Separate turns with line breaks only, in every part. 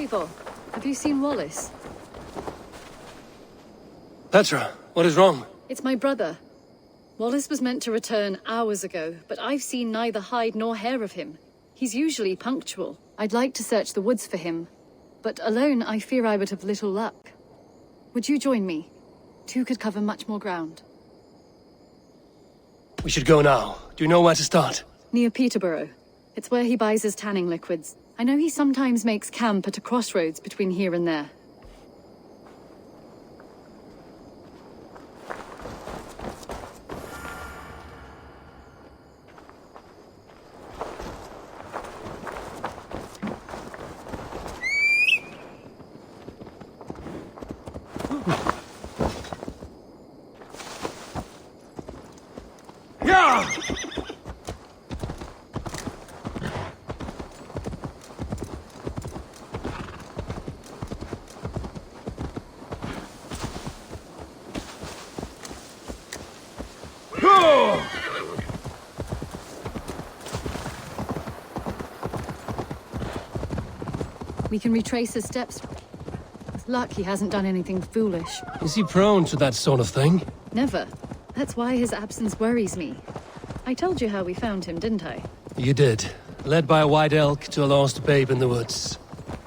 Eivor, have you seen Wallace?
Petra, what is wrong?
It's my brother. Wallace was meant to return hours ago, but I've seen neither hide nor hair of him. He's usually punctual. I'd like to search the woods for him, but alone I fear I would have little luck. Would you join me? Two could cover much more ground.
We should go now. Do you know where to start?
Near Peterborough. It's where he buys his tanning liquids. I know he sometimes makes camp at a crossroads between here and there. We can retrace his steps. With luck, he hasn't done anything foolish.
Is he prone to that sort of thing?
Never. That's why his absence worries me. I told you how we found him, didn't I?
You did. Led by a white elk to a lost babe in the woods.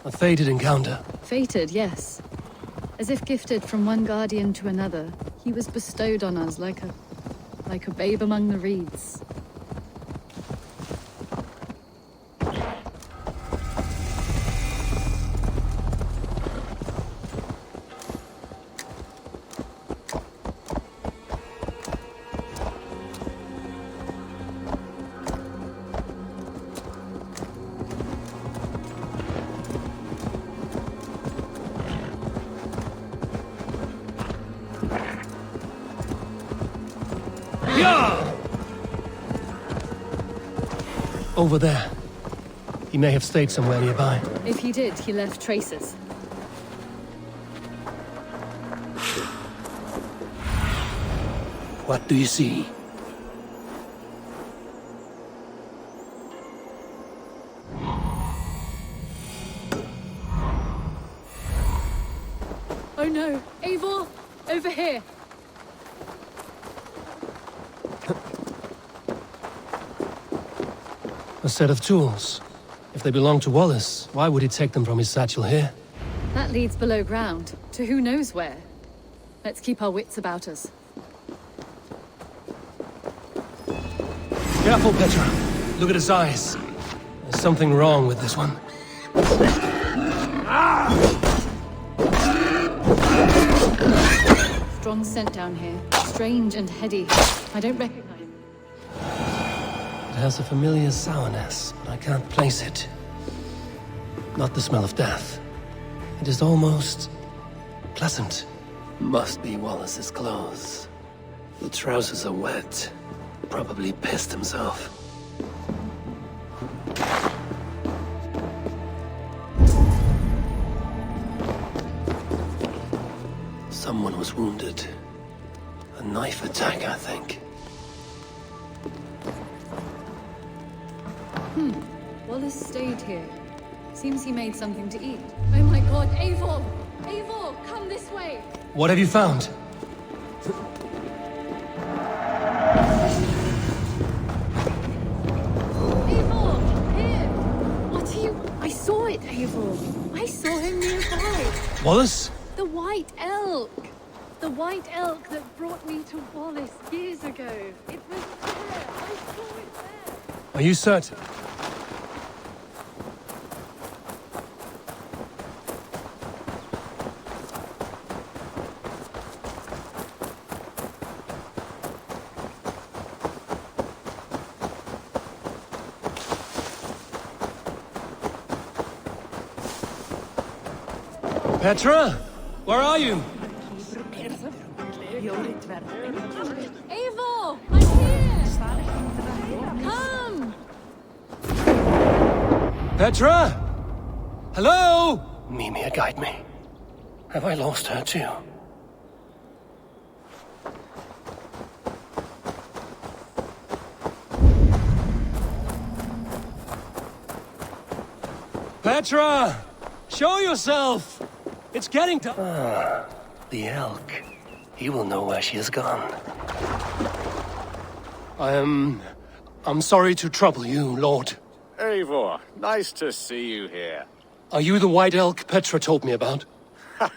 A fated encounter.
Fated, yes. As if gifted from one guardian to another, he was bestowed on us like a babe among the reeds.
Over there. He may have stayed somewhere nearby.
If he did, he left traces.
What do you see?
Oh no! Eivor! Over here!
A set of tools. If they belong to Wallace, why would he take them from his satchel here?
That leads below ground, to who knows where. Let's keep our wits about us.
Careful, Petra. Look at his eyes. There's something wrong with this one.
Strong scent down here. Strange and heady. I don't recognize it.
It has a familiar sourness, but I can't place it. Not the smell of death. It is almost pleasant. Must be Wallace's clothes. The trousers are wet. Probably pissed himself. Someone was wounded. A knife attack, I think.
Wallace stayed here. Seems he made something to eat. Oh my god, Eivor! Eivor, come this way!
What have you found?
Eivor! Here! What are you... I saw it, Eivor! I saw him nearby!
Wallace?
The white elk! The white elk that brought me to Wallace years ago. It was there! I saw it there!
Are you certain? Petra? Where are you?
Eivor! I'm here! Come!
Petra? Hello? Mimir, guide me. Have I lost her too? Petra! Show yourself! It's getting to... Ah, the elk. He will know where she has gone. I'm sorry to trouble you, Lord.
Eivor, nice to see you here.
Are you the white elk Petra told me about?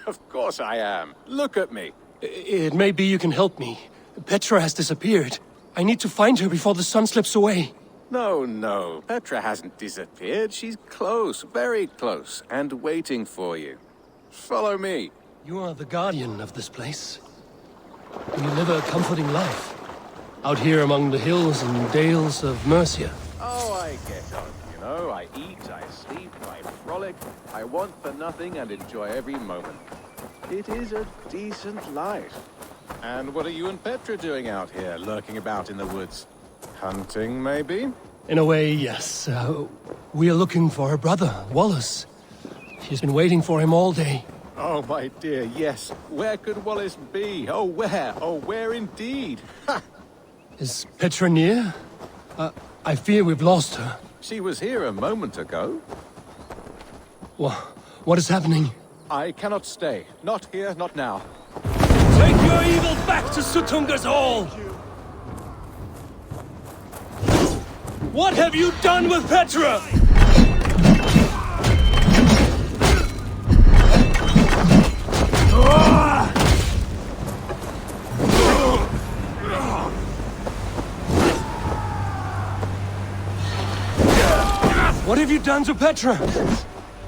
Of course I am. Look at me.
It may be you can help me. Petra has disappeared. I need to find her before the sun slips away.
No. Petra hasn't disappeared. She's close, very close, and waiting for you. Follow me.
You are the guardian of this place. You live a comforting life. Out here among the hills and dales of Mercia.
Oh, I get on, you know. I eat, I sleep, I frolic. I want for nothing and enjoy every moment. It is a decent life. And what are you and Petra doing out here, lurking about in the woods? Hunting, maybe?
In a way, yes. We are looking for her brother, Wallace. She's been waiting for him all day.
Oh, my dear, yes. Where could Wallace be? Oh, where? Oh, where indeed? Ha!
Is Petra near? I fear we've lost her.
She was here a moment ago.
What is happening?
I cannot stay. Not here, not now.
Take your evil back to Sutunga's hall! What have you done with Petra? What have you done to Petra?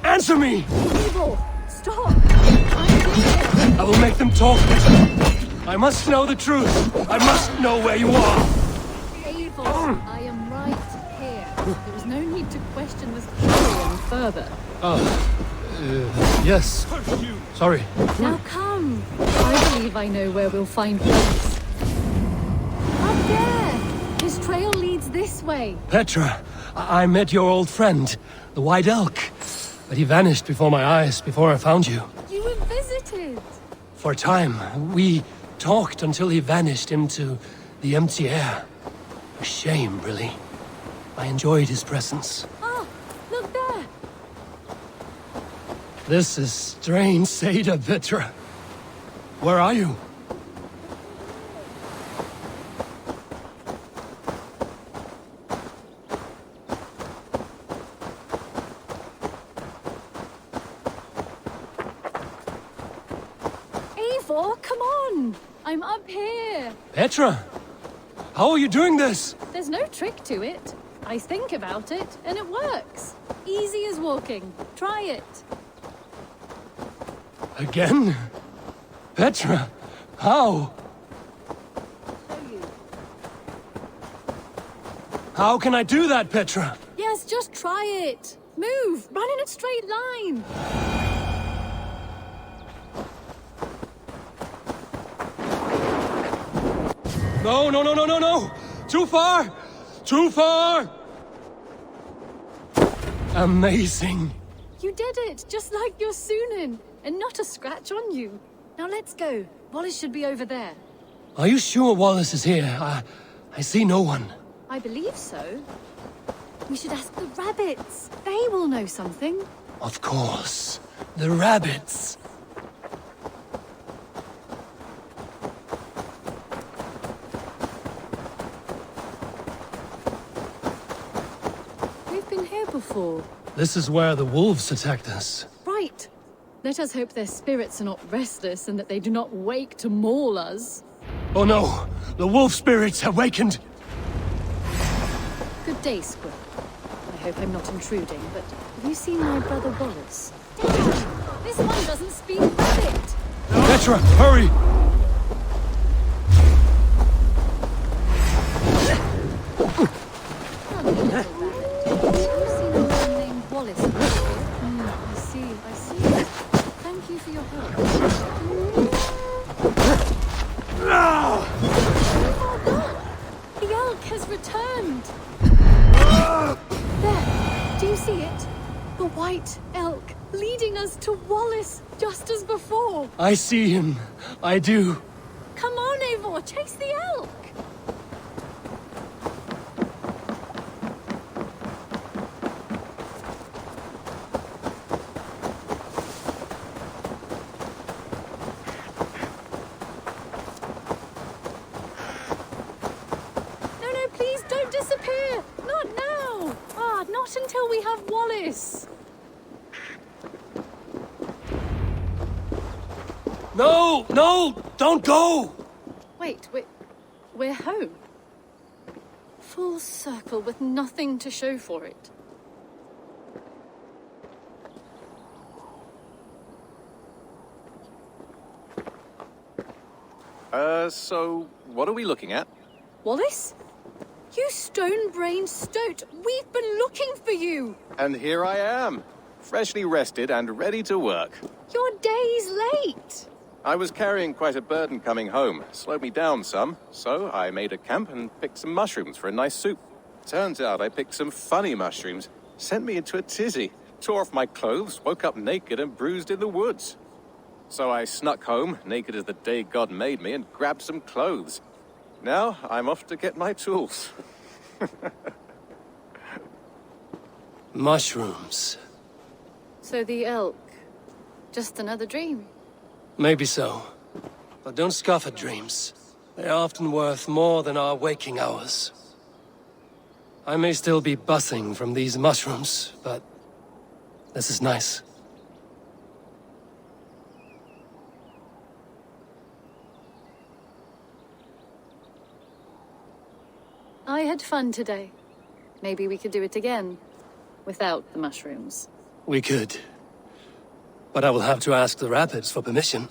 Answer me!
Eivor, stop! I'm here!
I will make them talk, Petra. I must know the truth. I must know where you are.
Eivor, I am right here. There is no need to question this carry any further.
Yes. Sorry.
Now come. I believe I know where we'll find Wallace. Up there! His trail leads this way.
Petra, I met your old friend, the White Elk. But he vanished before my eyes, before I found you.
You were visited.
For a time, we talked until he vanished into the empty air. A shame, really. I enjoyed his presence.
Ah, look there.
This is strange, SAGA, Petra. Where are you?
Eivor, come on. I'm up here.
Petra! How are you doing this?
There's no trick to it. I think about it, and it works. Easy as walking. Try it.
Again? Petra! How?
Show you.
How can I do that, Petra?
Yes, just try it. Move. Run in a straight line.
No! Too far! Too far! Amazing.
You did it, just like your Sunan, and not a scratch on you. Now let's go. Wallace should be over there.
Are you sure Wallace is here? I see no one.
I believe so. We should ask the rabbits. They will know something.
Of course. The rabbits.
We've been here before.
This is where the wolves attacked us.
Right. Let us hope their spirits are not restless and that they do not wake to maul us.
Oh no! The wolf spirits have wakened!
Good day, Squirrel. I hope I'm not intruding, but have you seen my brother Wallace? Damn! This one doesn't speak rabbit!
Petra, hurry!
Lovely little rabbit. Have you seen a man named Wallace before? I see. Thank you for your help. The elk has returned! There! Do you see it? The white elk leading us to Wallace, just as before!
I see him. I do.
Come on, Eivor, chase the elk! we have Wallace!
No! No! Don't go!
Wait, we're home. Full circle with nothing to show for it.
So what are we looking at?
Wallace? You stone-brained stoat! We've been looking for you!
And here I am, freshly rested and ready to work.
You're days late!
I was carrying quite a burden coming home. Slowed me down some, so I made a camp and picked some mushrooms for a nice soup. Turns out I picked some funny mushrooms. Sent me into a tizzy. Tore off my clothes, woke up naked and bruised in the woods. So I snuck home, naked as the day God made me, and grabbed some clothes. Now I'm off to get my tools.
Mushrooms.
So the elk. Just another dream.
Maybe so. But don't scoff at dreams. They're often worth more than our waking hours. I may still be buzzing from these mushrooms, but this is nice.
I had fun today. Maybe we could do it again. Without the mushrooms.
We could. But I will have to ask the rapids for permission.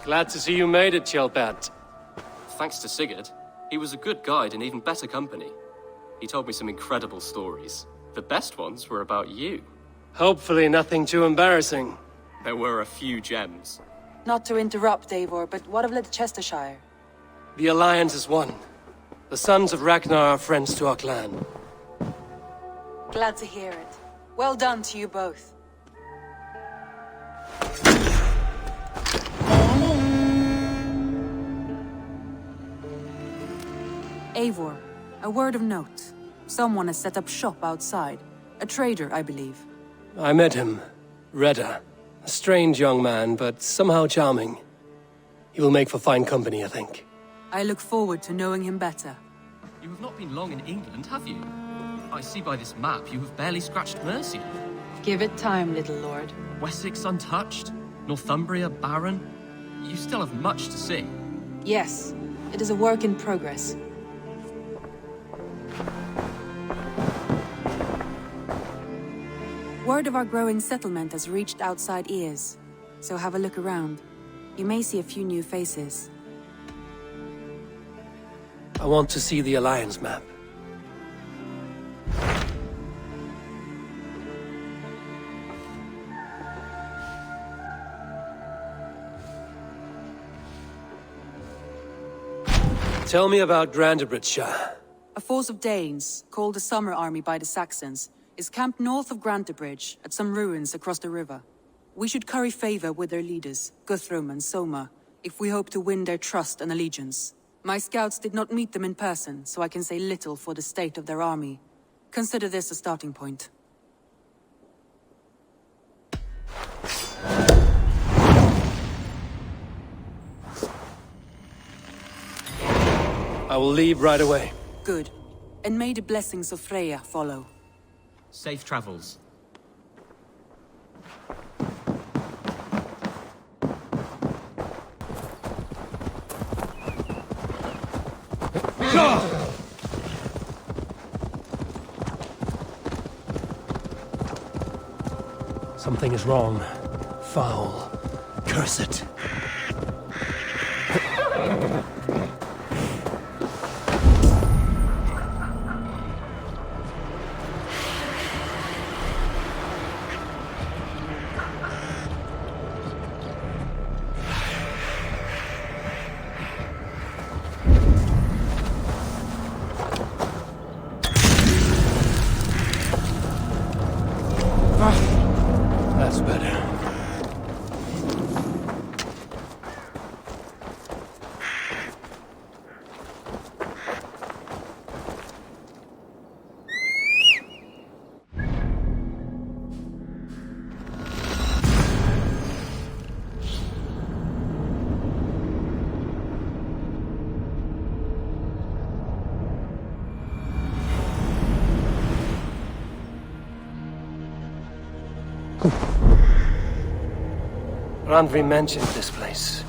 Glad to see you made it, Kjellbert.
Thanks to Sigurd. He was a good guide and even better company. He told me some incredible stories. The best ones were about you.
Hopefully nothing too embarrassing.
There were a few gems.
Not to interrupt, Eivor, but what of Leicestershire?
The Alliance is one. The sons of Ragnar are friends to our clan.
Glad to hear it. Well done to you both. Eivor, a word of note. Someone has set up shop outside. A trader, I believe.
I met him. Redda. A strange young man, but somehow charming. He will make for fine company, I think.
I look forward to knowing him better.
You have not been long in England, have you? I see by this map you have barely scratched Mercia.
Give it time, little lord.
Wessex untouched, Northumbria barren. You still have much to see.
Yes, it is a work in progress. Word of our growing settlement has reached outside ears, so have a look around. You may see a few new faces.
I want to see the Alliance map. Tell me about GRANTEBRIDGESCIRE.
A force of Danes, called the Summer Army by the Saxons, is camped north of Grantebridge, at some ruins across the river. We should curry favor with their leaders, Guthrum and Soma, if we hope to win their trust and allegiance. My scouts did not meet them in person, so I can say little for the state of their army. Consider this a starting point.
I will leave right away.
Good. And may the blessings of Freya follow.
Safe travels.
Something is wrong. Foul. Curse it. Randvi mentioned this place.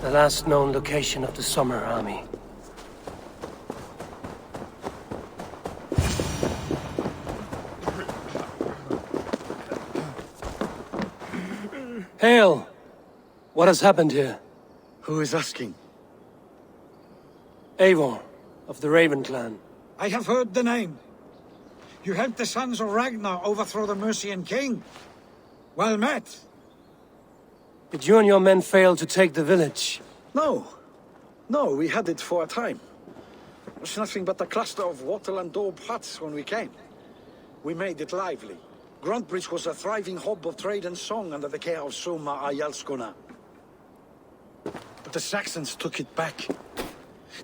The last known location of the Summer Army. Hail! What has happened here?
Who is asking?
Eivor, of the Raven clan.
I have heard the name. You helped the sons of Ragnar overthrow the Mercian king. Well met.
Did you and your men fail to take the village?
No. No, we had it for a time. It was nothing but a cluster of wattle and daub huts when we came. We made it lively. Grantebridge was a thriving hub of trade and song under the care of Soma Ærjaldskona. But the Saxons took it back.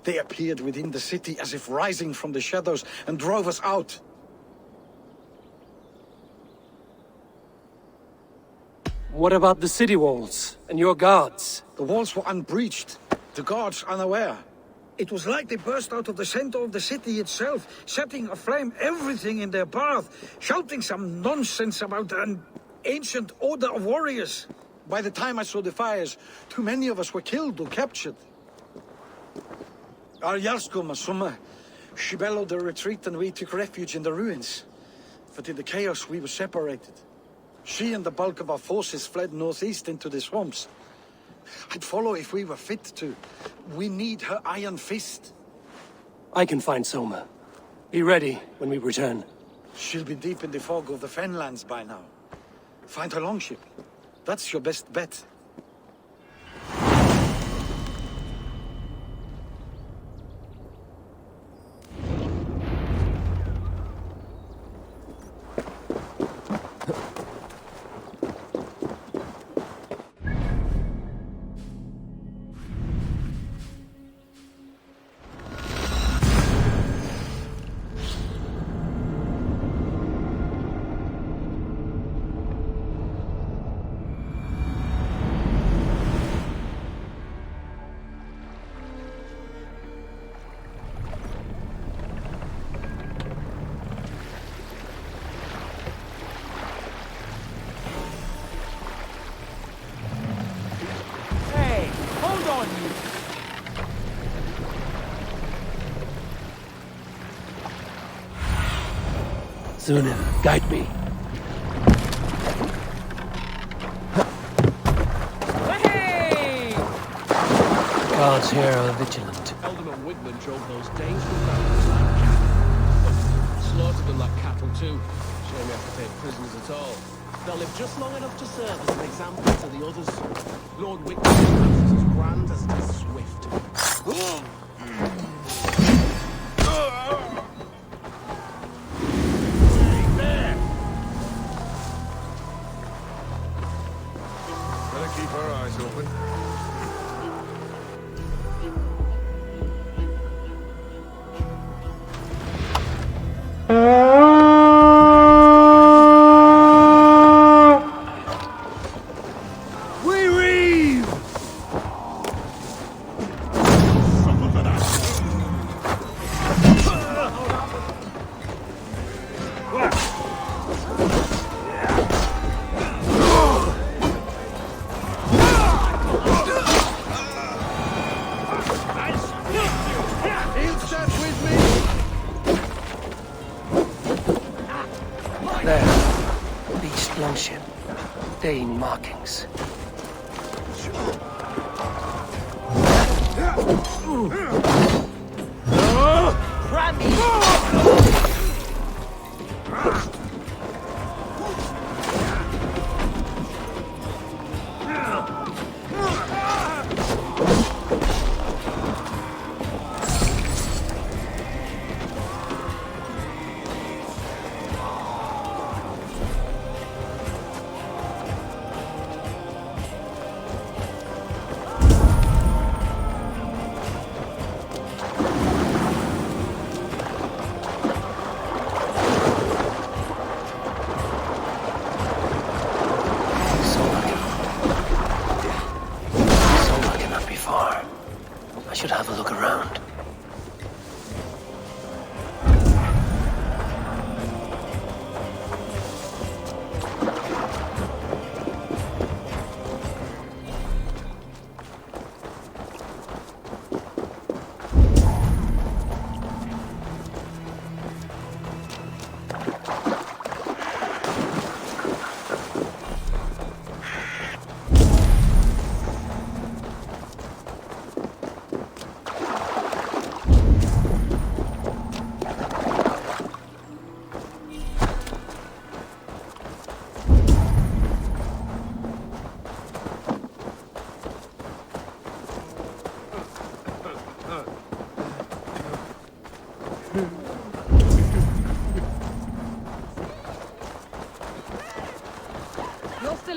They appeared within the city as if rising from the shadows and drove us out.
What about the city walls and your guards?
The walls were unbreached, the guards unaware. It was like they burst out of the center of the city itself, setting aflame everything in their path, shouting some nonsense about an ancient order of warriors. By the time I saw the fires, too many of us were killed or captured. Ærjaldskona, Soma, she bellowed a retreat and we took refuge in the ruins. But in the chaos we were separated. She and the bulk of our forces fled northeast into the swamps. I'd follow if we were fit to. We need her iron fist.
I can find Soma. Be ready when we return.
She'll be deep in the fog of the Fenlands by now. Find her longship. That's your best bet.
Sunan, guide me.
Hey!
Guards here are vigilant.
Alderman Wigman drove those Danes from Valence like cattle. Slaughtered them like cattle too. Shame we have to take prisoners at all. They'll live just long enough to serve as an example to the others. Lord Wigman is as grand as swift.
Keep our eyes open.
We reeve!
There. Beached longship. Dane markings.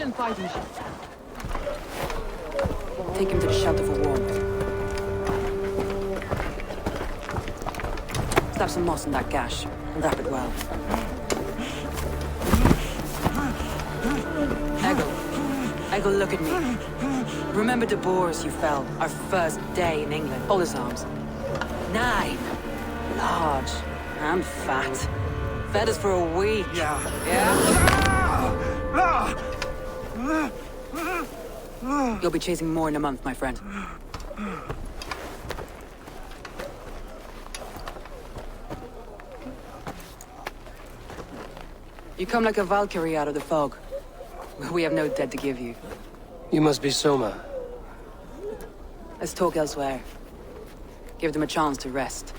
and fighting ship. Take him to the shelter for warmth. Slap some moss in that gash and wrap it well. Eggle, look at me. Remember the boars you fell our first day in England? Hold his arms. 9. Large and fat. Fed us for a week. Yeah? You'll be chasing more in a month, my friend. You come like a Valkyrie out of the fog. We have no dead to give you.
You must be Soma.
Let's talk elsewhere. Give them a chance to rest.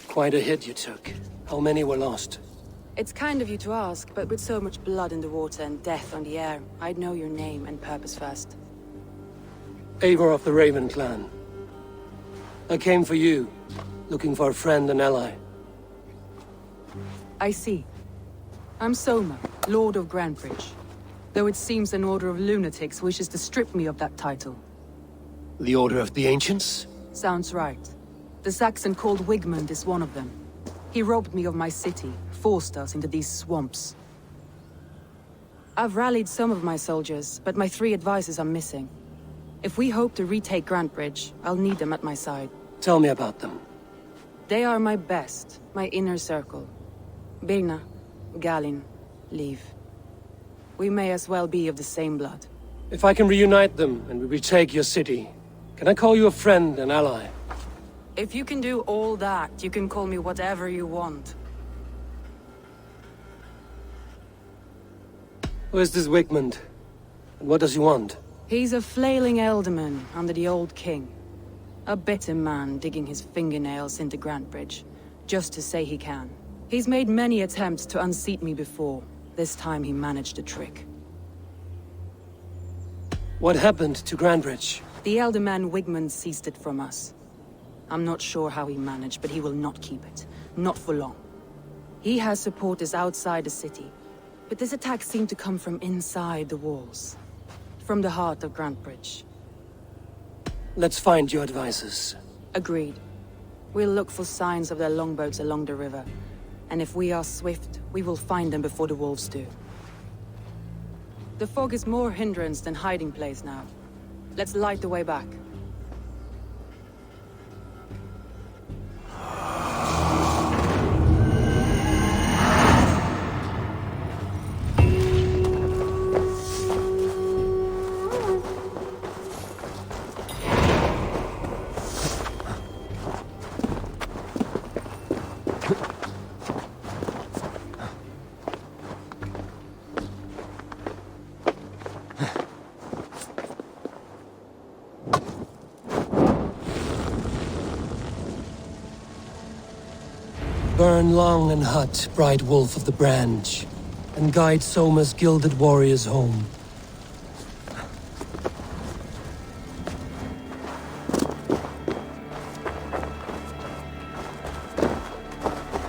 Quite a hit you took. How many were lost?
It's kind of you to ask, but with so much blood in the water and death on the air, I'd know your name and purpose first.
Eivor of the Raven clan. I came for you, looking for a friend and ally.
I see. I'm Soma, Lord of Grantebridge. Though it seems an order of lunatics wishes to strip me of that title.
The Order of the Ancients?
Sounds right. The Saxon called Wigmund is one of them. He robbed me of my city, forced us into these swamps. I've rallied some of my soldiers, but my 3 advisors are missing. If we hope to retake Grantebridge, I'll need them at my side.
Tell me about them.
They are my best, my inner circle. Birna, Galin, Liv. We may as well be of the same blood.
If I can reunite them and we retake your city, can I call you a friend and ally?
If you can do all that, you can call me whatever you want.
Who is this Wigmund? And what does he want?
He's a flailing elderman under the old king. A bitter man digging his fingernails into Grantebridge, just to say he can. He's made many attempts to unseat me before. This time he managed a trick.
What happened to Grantebridge?
The elderman Wigmund seized it from us. I'm not sure how he managed, but he will not keep it. Not for long. He has supporters outside the city, but this attack seemed to come from inside the walls. From the heart of Grantebridge.
Let's find your advisors.
Agreed. We'll look for signs of their longboats along the river. And if we are swift, we will find them before the wolves do. The fog is more hindrance than hiding place now. Let's light the way back.
Burn long and hot, bright wolf of the branch, and guide Soma's gilded warriors home.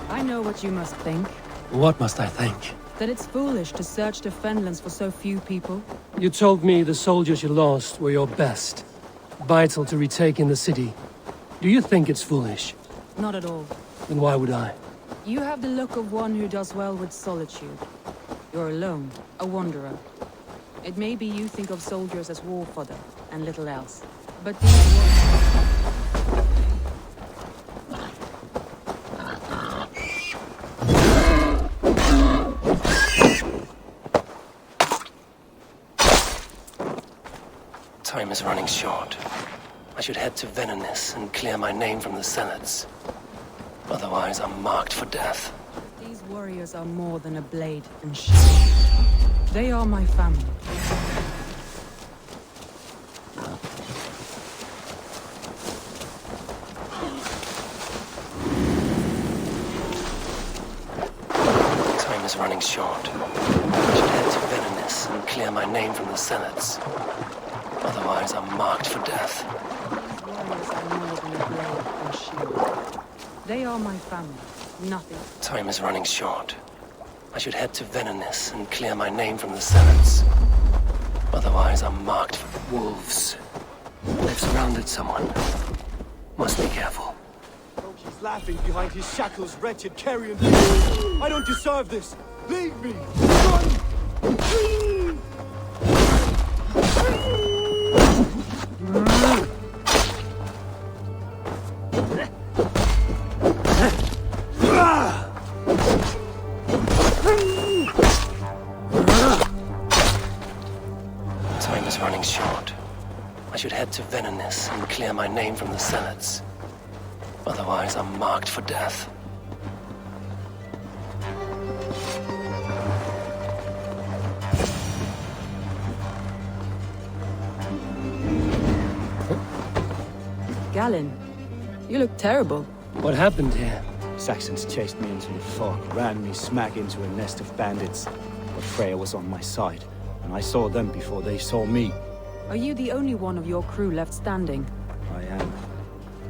I know what you must think.
What must I think?
That it's foolish to search the Fenlands for so few people.
You told me the soldiers you lost were your best, vital to retaking the city. Do you think it's foolish?
Not at all.
Then why would I?
You have the look of one who does well with solitude. You're alone, a wanderer. It may be you think of soldiers as war fodder, and little else. But these
Time is running short. I should head to Venenis and clear my name from the Senates. Otherwise, I'm marked for death.
These warriors are more than a blade and shield. They are my family.
Time is running short. I should head to Venenis and clear my name from the Senates. Otherwise, I'm marked for death.
These warriors are more than a blade and shield. They are my family, nothing.
Time is running short. I should head to Venenis and clear my name from the Senates. Otherwise, I'm marked for wolves. They've surrounded someone. Must be careful.
He's laughing behind his shackles, wretched carrion. I don't deserve this. Leave me. Run.
Time is running short. I should head to Venenis and clear my name from the Senates. Otherwise, I'm marked for death.
Galen, you look terrible.
What happened here?
Saxons chased me into the fog, ran me smack into a nest of bandits. But Freya was on my side, and I saw them before they saw me.
Are you the only one of your crew left standing?
I am,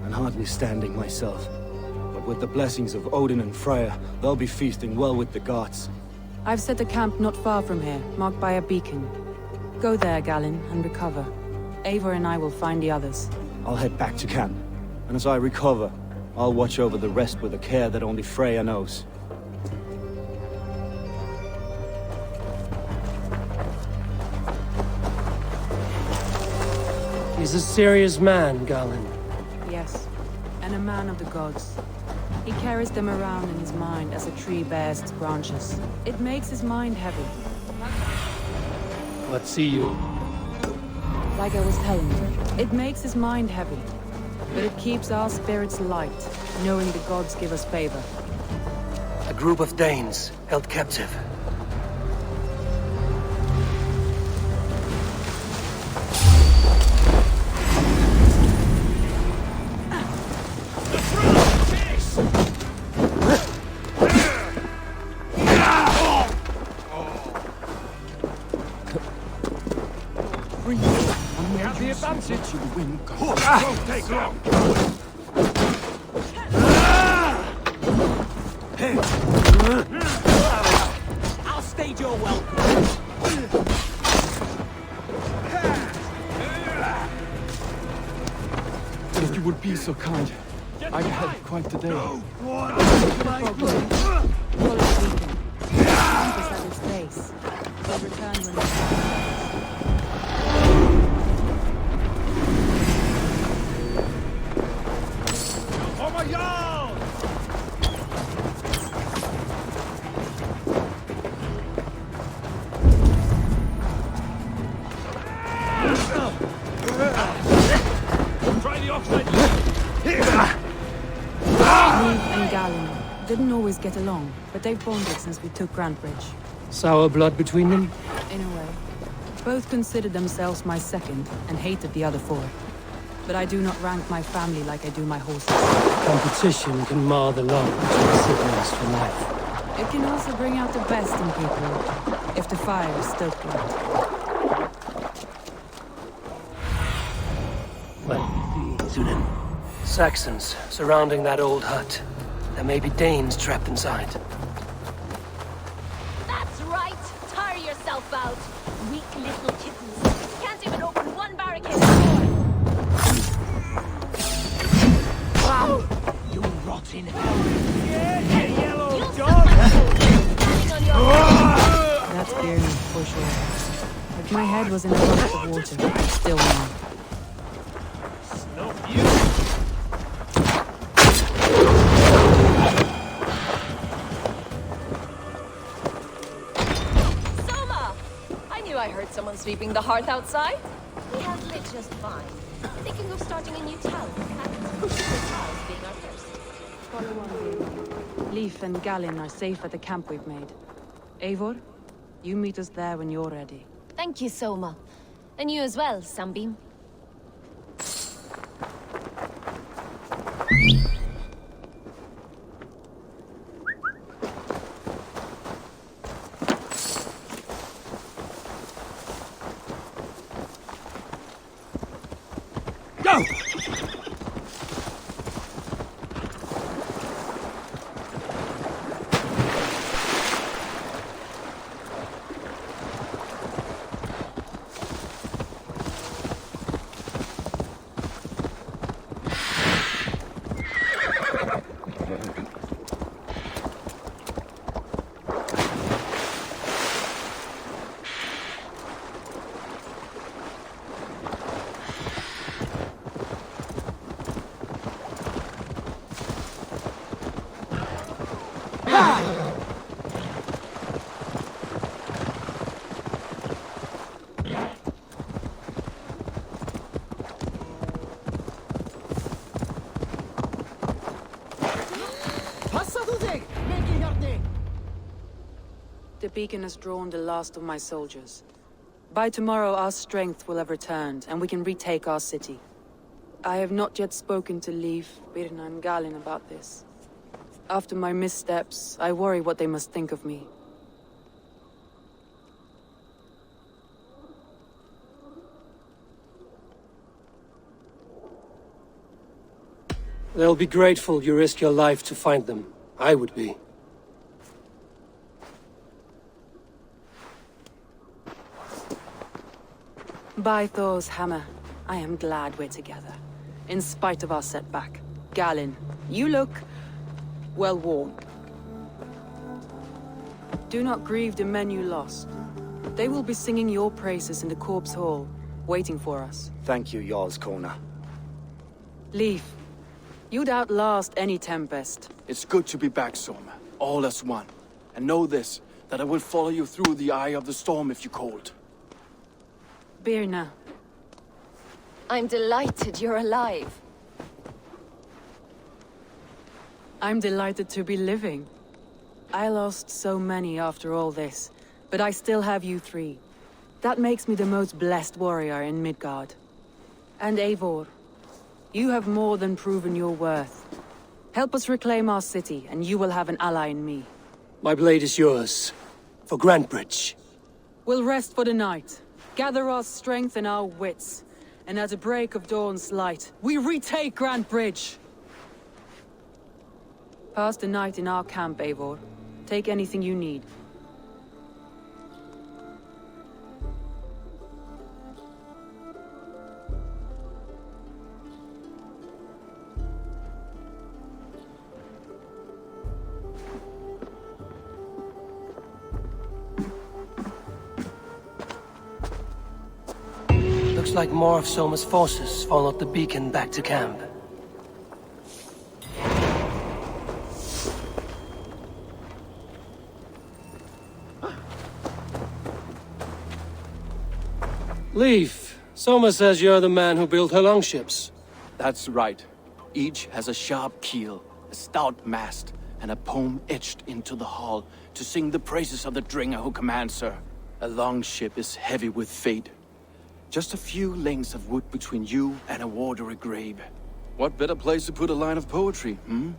and hardly standing myself. But with the blessings of Odin and Freya, they'll be feasting well with the gods.
I've set a camp not far from here, marked by a beacon. Go there, Galen, and recover. Eivor and I will find the others.
I'll head back to camp, and as I recover, I'll watch over the rest with a care that only Freya knows.
He's a serious man, Galen.
Yes, and a man of the gods. He carries them around in his mind as a tree bears its branches. It makes his mind heavy.
What see you?
Like I was telling you, it makes his mind heavy. But it keeps our spirits light, knowing the gods give us favor.
A group of Danes held captive.
I'll stage your welcome.
If you would be so kind, I've had quite the day.
Follow the beacon. The compass at its base. We'll return when it's time. Didn't always get along, but they've bonded since we took Grantebridge.
Sour blood between them?
In a way. Both considered themselves my second, and hated the other four. But I do not rank my family like I do my horses.
Competition can mar the love between siblings for life.
It can also bring out the best in people, if the fire is stoked right.
Well, Sunan. Saxons surrounding that old hut. There may be Danes trapped inside.
That's right! Tire yourself out! Weak little kittens. Can't even open one barricade door!
Wow! You rotten hell!
Hey,
yellow
you'll
dog!
That's clear for sure. If my head was in a bucket of water, I'd still know.
Snuff you!
I heard someone sweeping the hearth outside. He has lit just fine. Thinking of starting a new town, and the house being our first.
Follow on, Leif and Galen are safe at the camp we've made. Eivor, you meet us there when you're ready.
Thank you, Soma. And you as well, Sunbeam.
Now!
The beacon has drawn the last of my soldiers. By tomorrow our strength will have returned, and we can retake our city. I have not yet spoken to Leif, Birna and Galin about this. After my missteps, I worry what they must think of me.
They'll be grateful you risked your life to find them. I would be.
By Thor's hammer, I am glad we're together. In spite of our setback. Galin, you look... well worn. Do not grieve the men you lost. They will be singing your praises in the Corpse Hall, waiting for us.
Thank you, Jarl's Kona.
Leif, you'd outlast any tempest.
It's good to be back, Soma. All as one. And know this, that I will follow you through the eye of the storm if you called.
Birna.
I'm delighted you're alive.
I'm delighted to be living. I lost so many after all this, but I still have you three. That makes me the most blessed warrior in Midgard. And Eivor, you have more than proven your worth. Help us reclaim our city, and you will have an ally in me.
My blade is yours. For Grantebridge.
We'll rest for the night. Gather our strength and our wits. And at the break of dawn's light, we retake Grantebridge! Pass the night in our camp, Eivor. Take anything you need.
Looks like more of Soma's forces followed the beacon back to camp. Leif, Soma says you're the man who built her longships.
That's right. Each has a sharp keel, a stout mast, and a poem etched into the hull to sing the praises of the Dringer who commands her. A longship is heavy with fate. Just a few lengths of wood between you and a watery grave. What better place to put a line of poetry, hmm?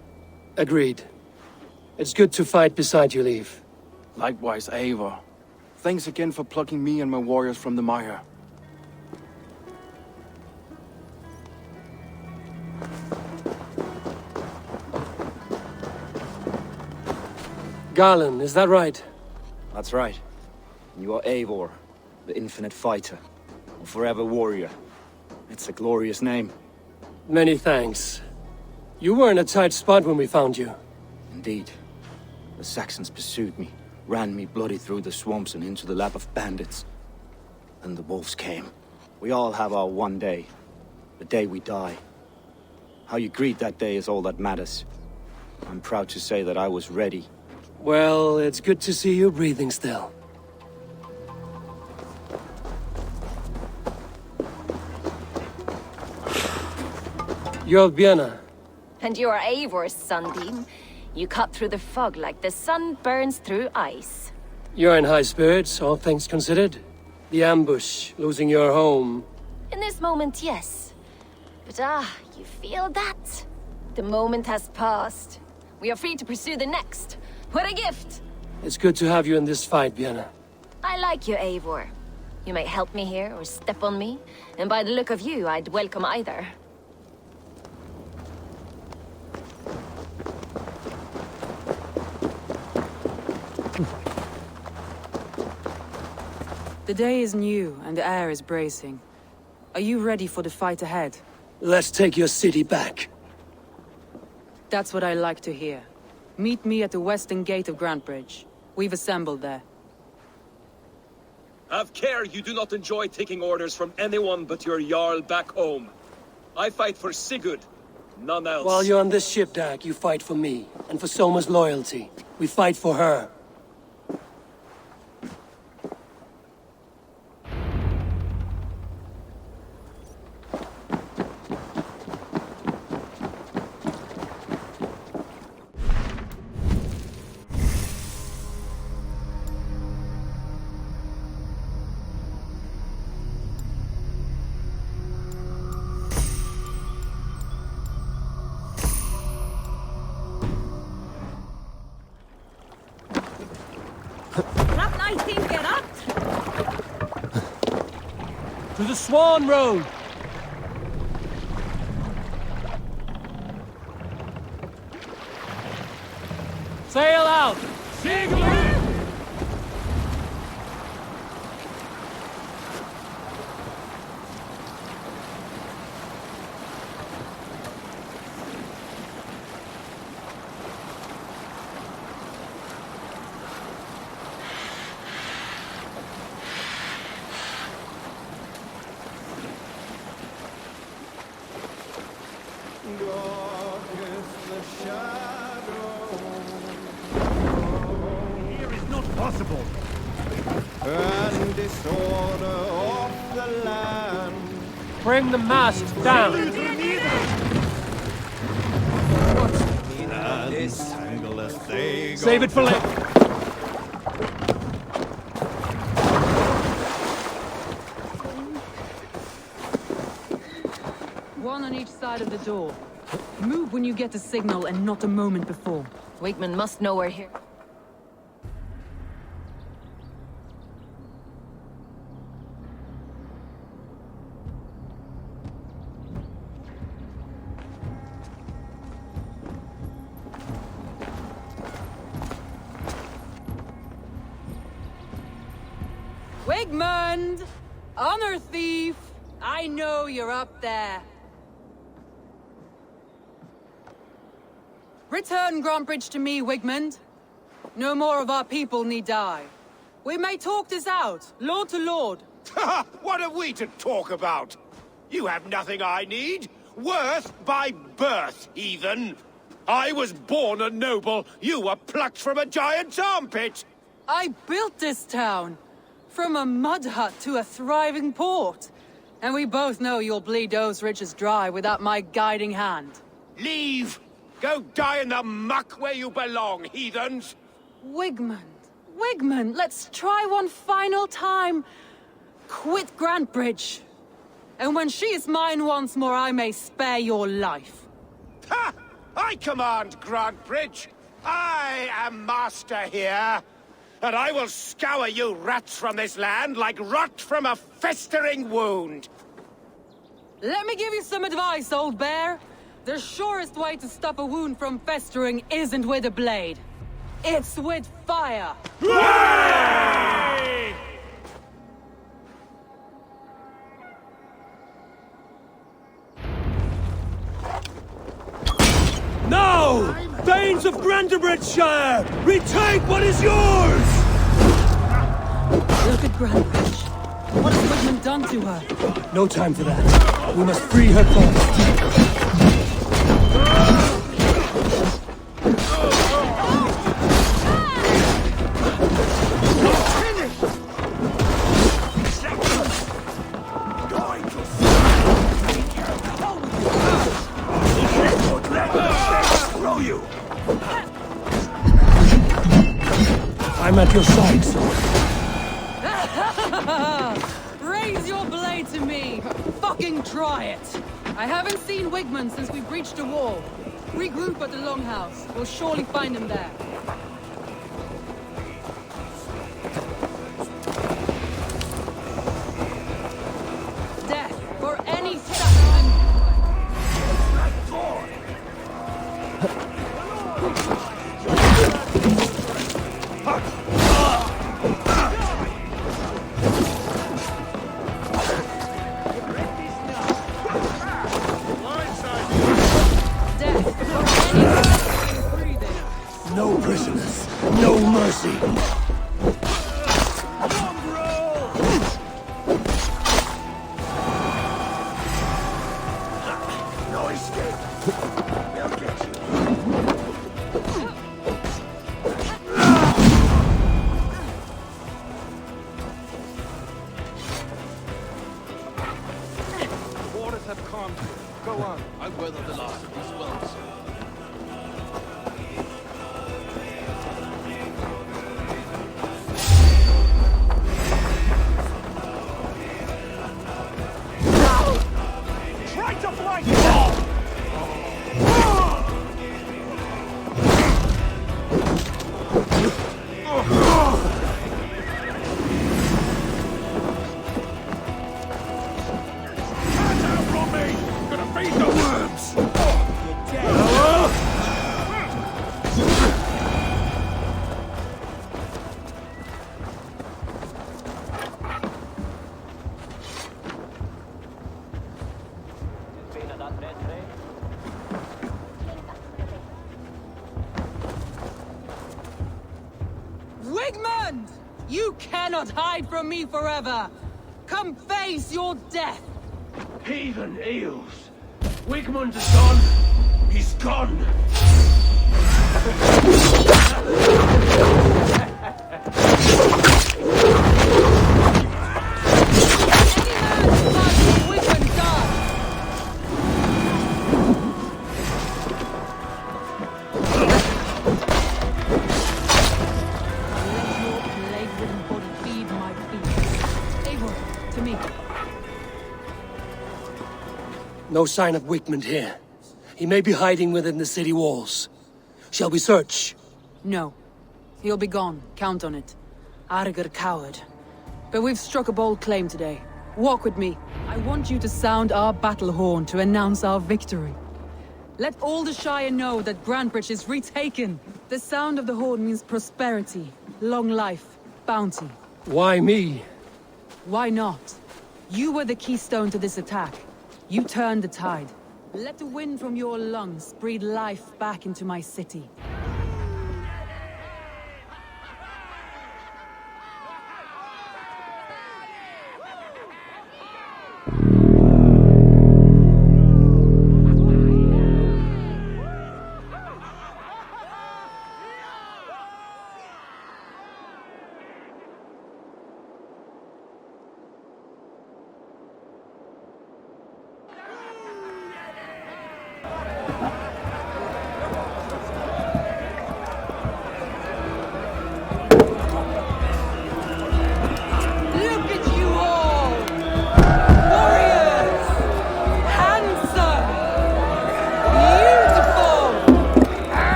Agreed. It's good to fight beside you, Leif.
Likewise, Eivor. Thanks again for plucking me and my warriors from the mire.
Galin, is that right?
That's right. You are Eivor, the infinite fighter. A forever warrior. It's a glorious name.
Many thanks. You were in a tight spot when we found you.
Indeed. The Saxons pursued me, ran me bloody through the swamps and into the lap of bandits. Then the wolves came. We all have our one day. The day we die. How you greet that day is all that matters. I'm proud to say that I was ready.
Well, it's good to see you breathing still. You're Birna.
And you are Eivor's sunbeam. You cut through the fog like the sun burns through ice.
You're in high spirits, all things considered. The ambush, losing your home.
In this moment, yes. But you feel that? The moment has passed. We are free to pursue the next. What a gift!
It's good to have you in this fight, Birna.
I like you, Eivor. You may help me here or step on me, and by the look of you, I'd welcome either.
The day is new, and the air is bracing. Are you ready for the fight ahead?
Let's take your city back.
That's what I like to hear. Meet me at the western gate of Grantebridge. We've assembled there.
Have care you do not enjoy taking orders from anyone but your Jarl back home. I fight for Sigurd, none else.
While you're on this ship, Dag, you fight for me, and for Soma's loyalty. We fight for her.
To the Swan Road! Sail out! Sigurd! Bring the mast down! Save it for later!
One on each side of the door. Move when you get the signal and not a moment before.
Wakeman must know we're here.
Wigmund! Honor thief! I know you're up there. Return Grantebridge to me, Wigmund. No more of our people need die. We may talk this out, lord to lord.
What are we to talk about? You have nothing I need. Worth by birth, heathen. I was born a noble. You were plucked from a giant's armpit.
I built this town. From a mud hut to a thriving port. And we both know you'll bleed those riches dry without my guiding hand.
Leave! Go die in the muck where you belong, heathens!
Wigmund, let's try one final time. Quit Grantebridge. And when she is mine once more, I may spare your life.
Ha! I command Grantebridge. I am master here. And I will scour you rats from this land like rot from a festering wound.
Let me give you some advice, old bear. The surest way to stop a wound from festering isn't with a blade. It's with fire.
Hooray!
Now! Thanes of Grantebridgeshire! Retake what is yours!
Look at Grantebridge. What has Wigmund done to her?
No time for that. We must free her first. I'm at your side, sir.
Raise your blade to me! Fucking try it! I haven't seen Wigmund since we breached the wall. Regroup at the Longhouse. We'll surely find him there. Death for any
on. I've weathered the last of these swells.
Try to flank!
Wigmund! You cannot hide from me forever! Come face your death!
Heathen eels! Wigmund is gone! He's gone!
No sign of Wigmund here. He may be hiding within the city walls. Shall we search?
No. He'll be gone. Count on it. Arger coward. But we've struck a bold claim today. Walk with me. I want you to sound our battle horn to announce our victory. Let all the Shire know that Grantebridge is retaken. The sound of the horn means prosperity, long life, bounty.
Why me?
Why not? You were the keystone to this attack. You turned the tide. Let the wind from your lungs breathe life back into my city.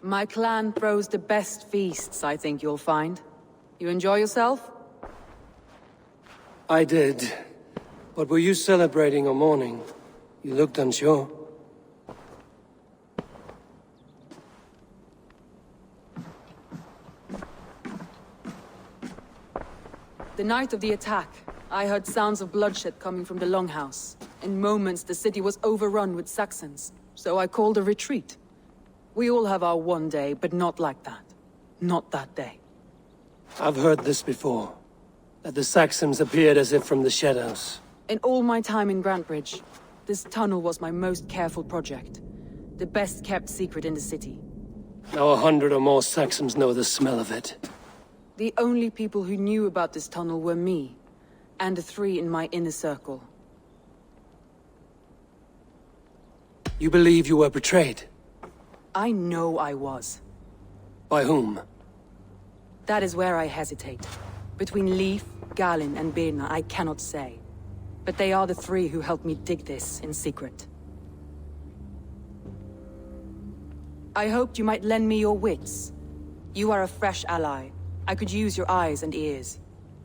My clan throws the best feasts, I think you'll find. You enjoy yourself?
I did. But were you celebrating or mourning? You looked unsure.
The night of the attack, I heard sounds of bloodshed coming from the Longhouse. In moments, the city was overrun with Saxons, so I called a retreat. We all have our one day, but not like that. Not that day.
I've heard this before. That the Saxons appeared as if from the shadows.
In all my time in Grantebridge, this tunnel was my most careful project. The best kept secret in the city.
Now 100 or more Saxons know the smell of it.
The only people who knew about this tunnel were me, and the 3 in my inner circle.
You believe you were betrayed?
I know I was.
By whom?
That is where I hesitate. Between Leif, Galinn and Birna I cannot say. But they are the three who helped me dig this in secret. I hoped you might lend me your wits. You are a fresh ally. I could use your eyes and ears.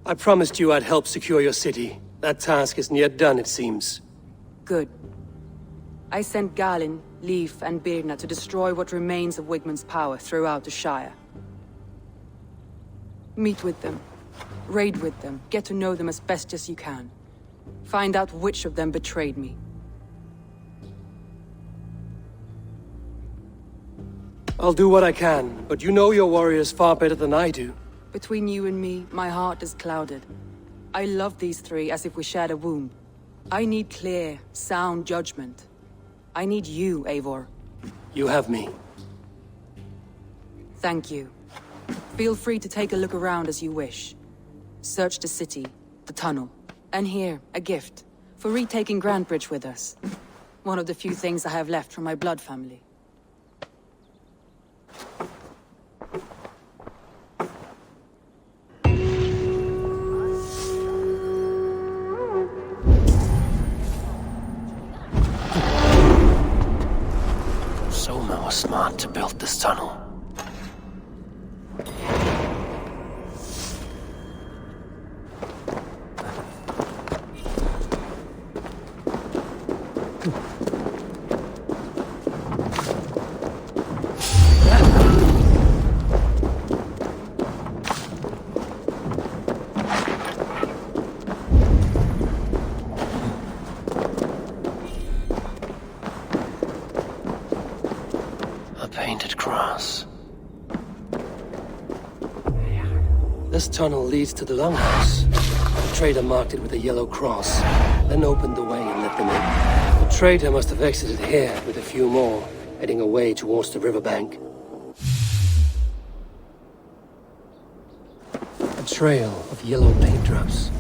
I promised you I'd help secure your city. That task isn't yet done, it seems.
Good. I sent Galinn, Leif, and Birna to destroy what remains of Wigmund's power throughout the Shire. Meet with them. Raid with them. Get to know them as best as you can. Find out which of them betrayed me.
I'll do what I can, but you know your warriors far better than I do.
Between you and me, my heart is clouded. I love these three as if we shared a womb. I need clear, sound judgment. I need you, Eivor.
You have me.
Thank you. Feel free to take a look around as you wish. Search the city, the tunnel, and here, a gift, for retaking Grantebridge with us. One of the few things I have left from my blood family.
Soma was smart to build this tunnel. This tunnel leads to the Longhouse. The trader marked it with a yellow cross, then opened the way and let them in. The trader must have exited here with a few more, heading away towards the riverbank. A trail of yellow paint drops.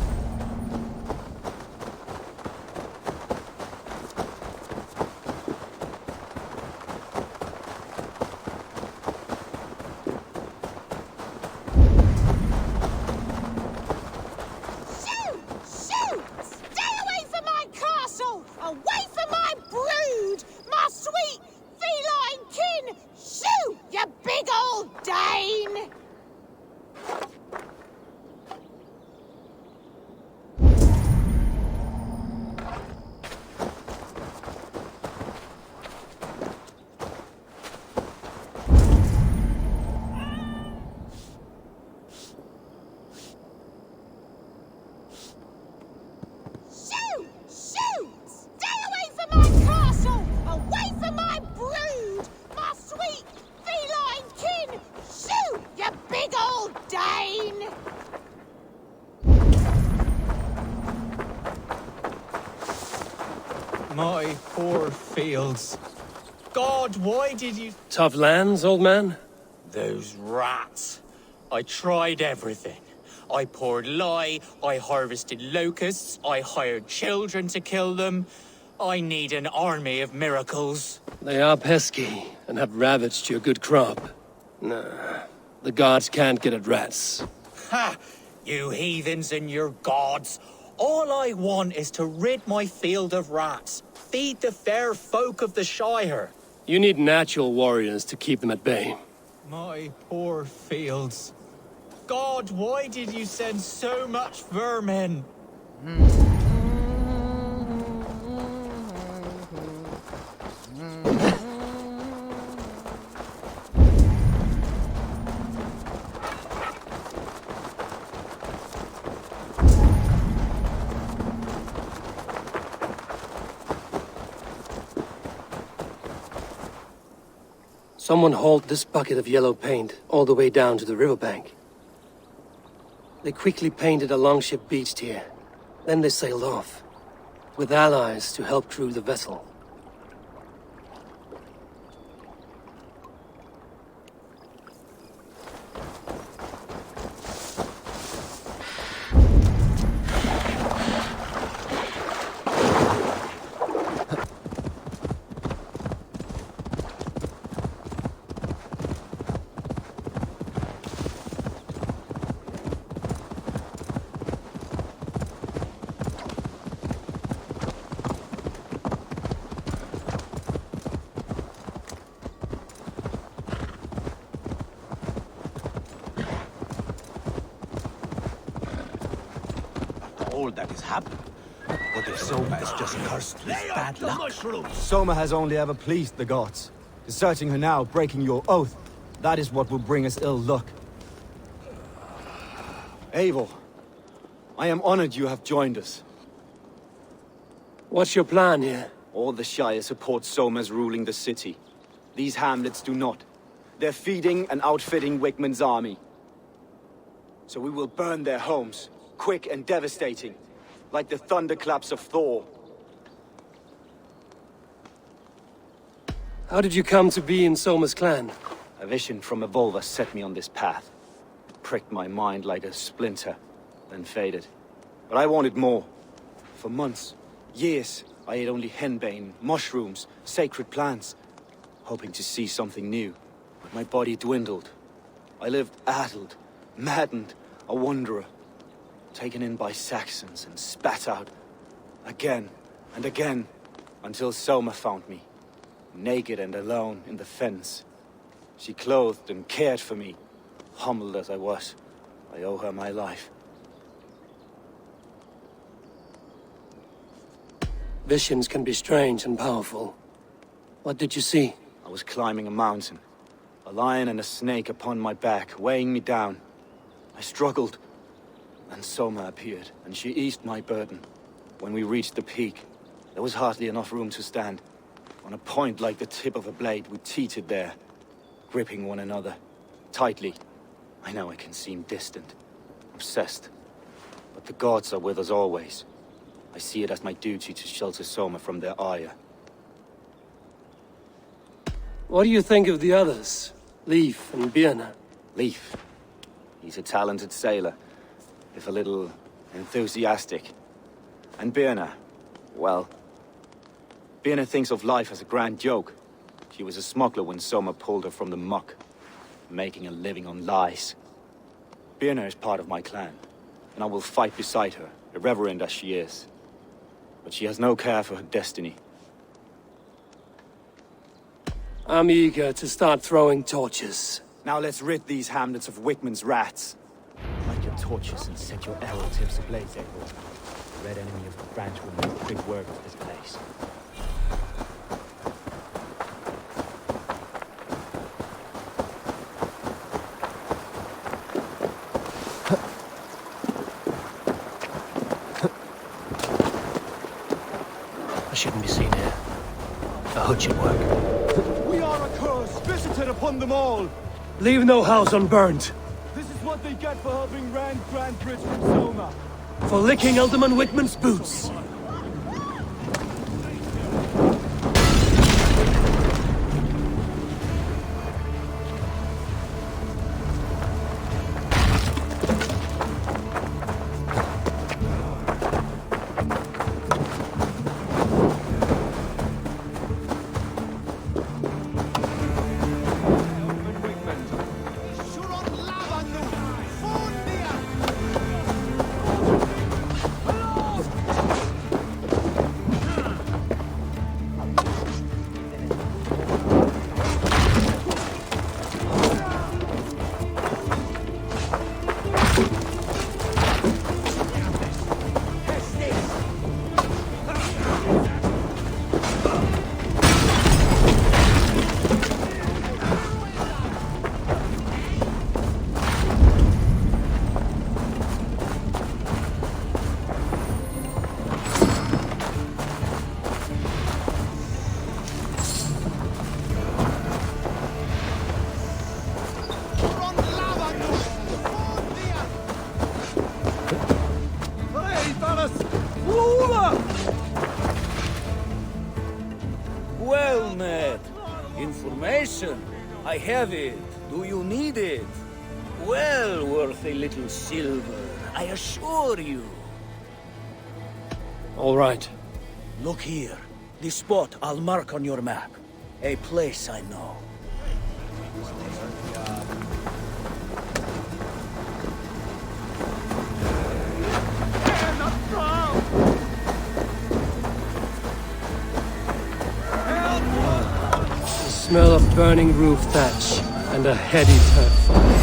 My poor fields. God, why did you...
Tough lands, old man?
Those rats. I tried everything. I poured lye, I harvested locusts, I hired children to kill them. I need an army of miracles.
They are pesky, and have ravaged your good crop. Nah, the gods can't get at rats.
Ha! You heathens and your gods. All I want is to rid my field of rats. Feed the fair folk of the Shire.
You need natural warriors to keep them at bay.
My poor fields. God, why did you send so much vermin?
Someone hauled this bucket of yellow paint all the way down to the riverbank. They quickly painted a longship beached here. Then they sailed off, with allies to help crew the vessel.
all that has happened. But if Soma is just cursed with bad luck...
Soma has only ever pleased the gods. Deserting her now, breaking your oath, that is what will bring us ill luck. Eivor, I am honored you have joined us.
What's your plan here?
All the Shire support Soma's ruling the city. These hamlets do not. They're feeding and outfitting Wickman's army. So we will burn their homes, quick and devastating, like the thunderclaps of Thor.
How did you come to be in Soma's clan?
A vision from Eivor set me on this path. It pricked my mind like a splinter, then faded. But I wanted more. For months, years, I ate only henbane, mushrooms, sacred plants, hoping to see something new. But my body dwindled. I lived addled, maddened, a wanderer, taken in by Saxons and spat out again and again, until Soma found me, naked and alone in the Fens. She clothed and cared for me, humbled as I was. I owe her my life.
Visions can be strange and powerful. What did you see?
I was climbing a mountain. A lion and a snake upon my back, weighing me down. I struggled. And Soma appeared, and she eased my burden. When we reached the peak, there was hardly enough room to stand. On a point like the tip of a blade, we teetered there, gripping one another, tightly. I know it can seem distant, obsessed. But the gods are with us always. I see it as my duty to shelter Soma from their ire.
What do you think of the others? Leif and Birna?
Leif. He's a talented sailor, if a little enthusiastic. And Birna, well... Birna thinks of life as a grand joke. She was a smuggler when Soma pulled her from the muck, making a living on lies. Birna is part of my clan, and I will fight beside her, irreverent as she is. But she has no care for her destiny.
I'm eager to start throwing torches.
Now let's rid these hamlets of Wickman's rats. Light your torches and set your arrow tips ablaze, Eivor. The red enemy of the branch will make quick work of this place.
I shouldn't be seen here. A hood should work.
We are a curse visited upon them all!
Leave no house unburned.
This is what they get for helping Grantebridge from Soma.
For licking Alderman Wickman's boots.
Well met. Information. I have it. Do you need it? Well worth a little silver, I assure you.
All right.
Look here. The spot I'll mark on your map. A place I know.
The smell of burning roof thatch and a heady turf fire.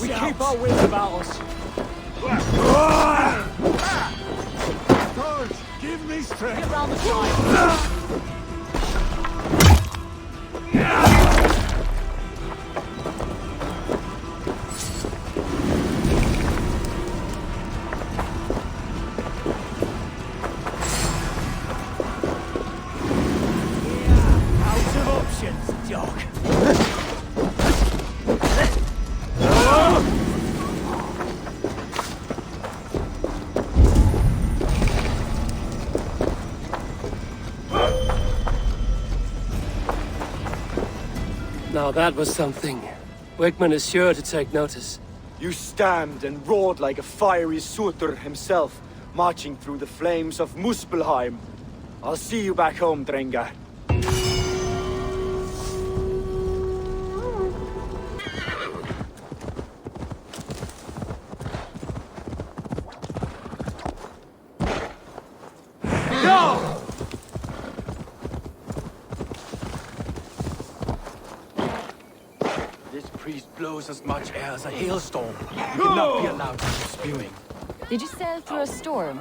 We keep our wits about us.
George, give me strength.
Get round the side.
Out of options, dog.
Now that was something. Wickman is sure to take notice.
You stand and roared like a fiery Surtur himself, marching through the flames of Muspelheim. I'll see you back home, Drenga.
Blows as much air as a hailstorm. You cannot be allowed to keep spewing.
Did you sail through a storm?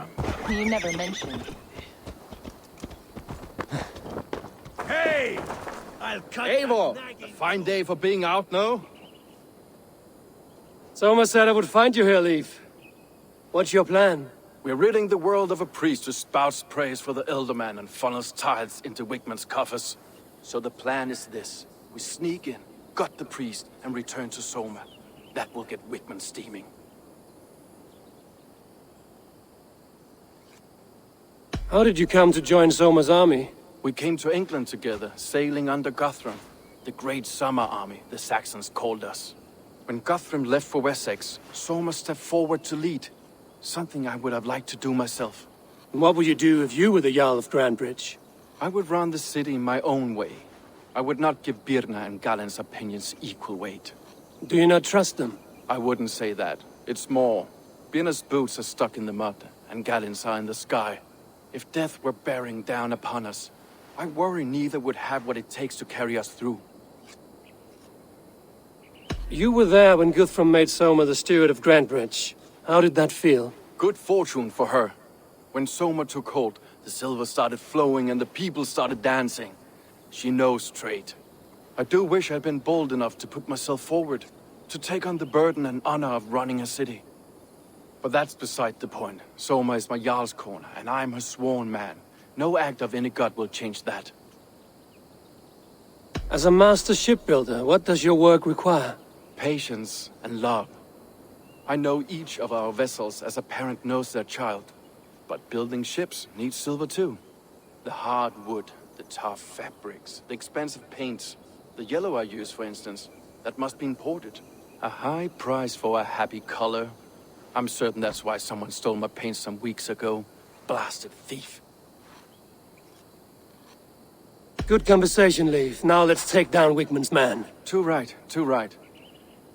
You never mentioned.
Hey! I'll cut
Eivor, a fine day for being out, no?
Soma said I would find you here, Leif. What's your plan?
We're ridding the world of a priest who spouts praise for the Elderman and funnels tithes into Wickman's coffers. So the plan is this. We sneak in, gut the priest, and return to Soma. That will get Wickman steaming.
How did you come to join Soma's army?
We came to England together, sailing under Guthrum. The Great Summer Army, the Saxons called us. When Guthrum left for Wessex, Soma stepped forward to lead. Something I would have liked to do myself.
And what would you do if you were the Jarl of Grantebridge?
I would run the city my own way. I would not give Birna and Galen's opinions equal weight.
Do you not trust them?
I wouldn't say that. It's more. Birna's boots are stuck in the mud, and Galen's are in the sky. If death were bearing down upon us, I worry neither would have what it takes to carry us through.
You were there when Guthrum made Soma the steward of Grantebridge. How did that feel?
Good fortune for her. When Soma took hold, the silver started flowing and the people started dancing. She knows trade. I do wish I'd been bold enough to put myself forward, to take on the burden and honor of running a city. But that's beside the point. Soma is my Jarl's corner, and I'm her sworn man. No act of any god will change that.
As a master shipbuilder, what does your work require?
Patience and love. I know each of our vessels as a parent knows their child. But building ships needs silver too. The hard wood, the tough fabrics, the expensive paints. The yellow I use, for instance, that must be imported. A high price for a happy color. I'm certain that's why someone stole my paint some weeks ago. Blasted thief.
Good conversation, Leif. Now let's take down Wickman's man.
Too right, too right.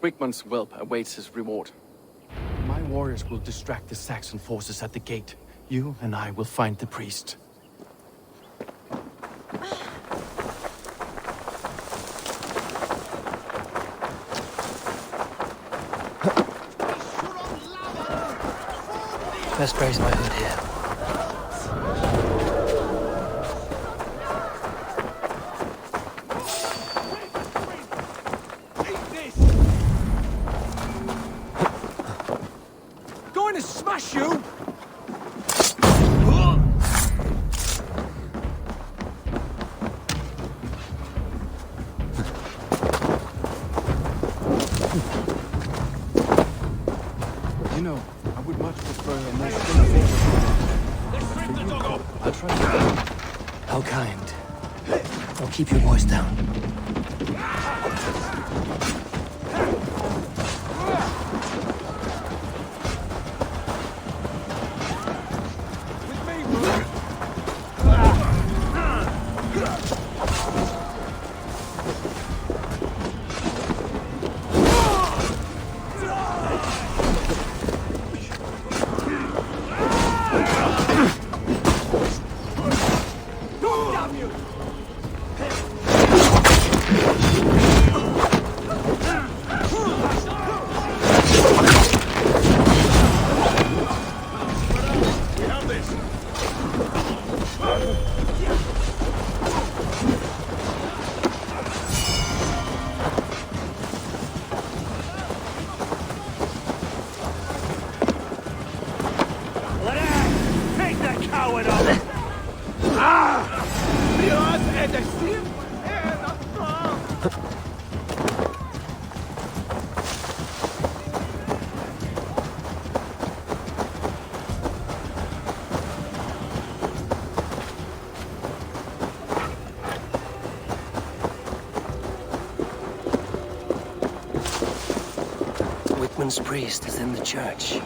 Wickman's whelp awaits his reward. My warriors will distract the Saxon forces at the gate. You and I will find the priest.
Best brace my hood here.
Going to smash you!
You know, I would much prefer a more skillful. I'll try to...
How kind. I'll keep your voice down. Wickman's priest is in the church.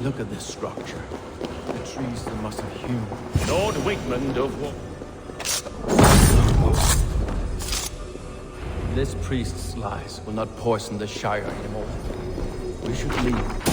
Look at this structure. The trees that must have hewn. Lord Wigmund of what? This priest's lies will not poison the Shire anymore. We should leave.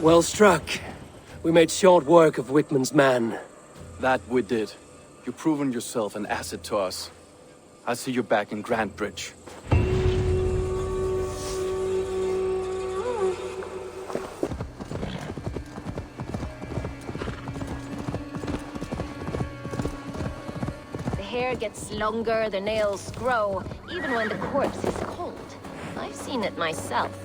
Well struck. We made short work of Wickman's man.
That we did. You've proven yourself an asset to us. I'll see you back in Grantebridge.
The hair gets longer, the nails grow, even when the corpse is cold. I've seen it myself.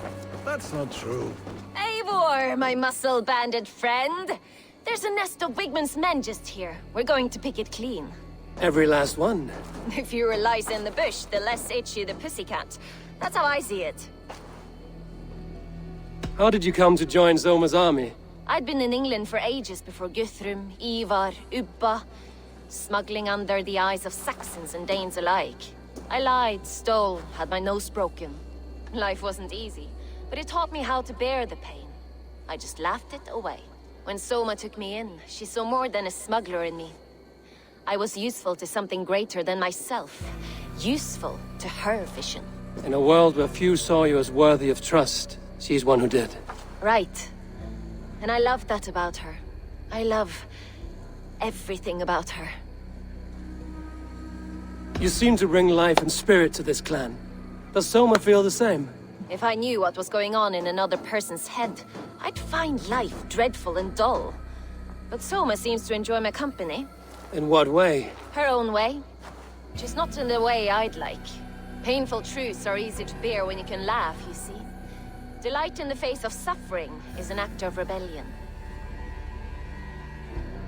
That's not true.
Eivor, my muscle-banded friend! There's a nest of Wigman's men just here. We're going to pick it clean.
Every last one.
The fewer lies in the bush, the less itchy the pussycat. That's how I see it.
How did you come to join Zoma's army?
I'd been in England for ages before Guthrum, Eivor, Ubba, smuggling under the eyes of Saxons and Danes alike. I lied, stole, had my nose broken. Life wasn't easy, but it taught me how to bear the pain. I just laughed it away. When Soma took me in, she saw more than a smuggler in me. I was useful to something greater than myself. Useful to her vision.
In a world where few saw you as worthy of trust, she's one who did.
Right. And I love that about her. I love everything about her.
You seem to bring life and spirit to this clan. Does Soma feel the same?
If I knew what was going on in another person's head, I'd find life dreadful and dull. But Soma seems to enjoy my company.
In what way?
Her own way. Just not in the way I'd like. Painful truths are easy to bear when you can laugh, you see. Delight in the face of suffering is an act of rebellion.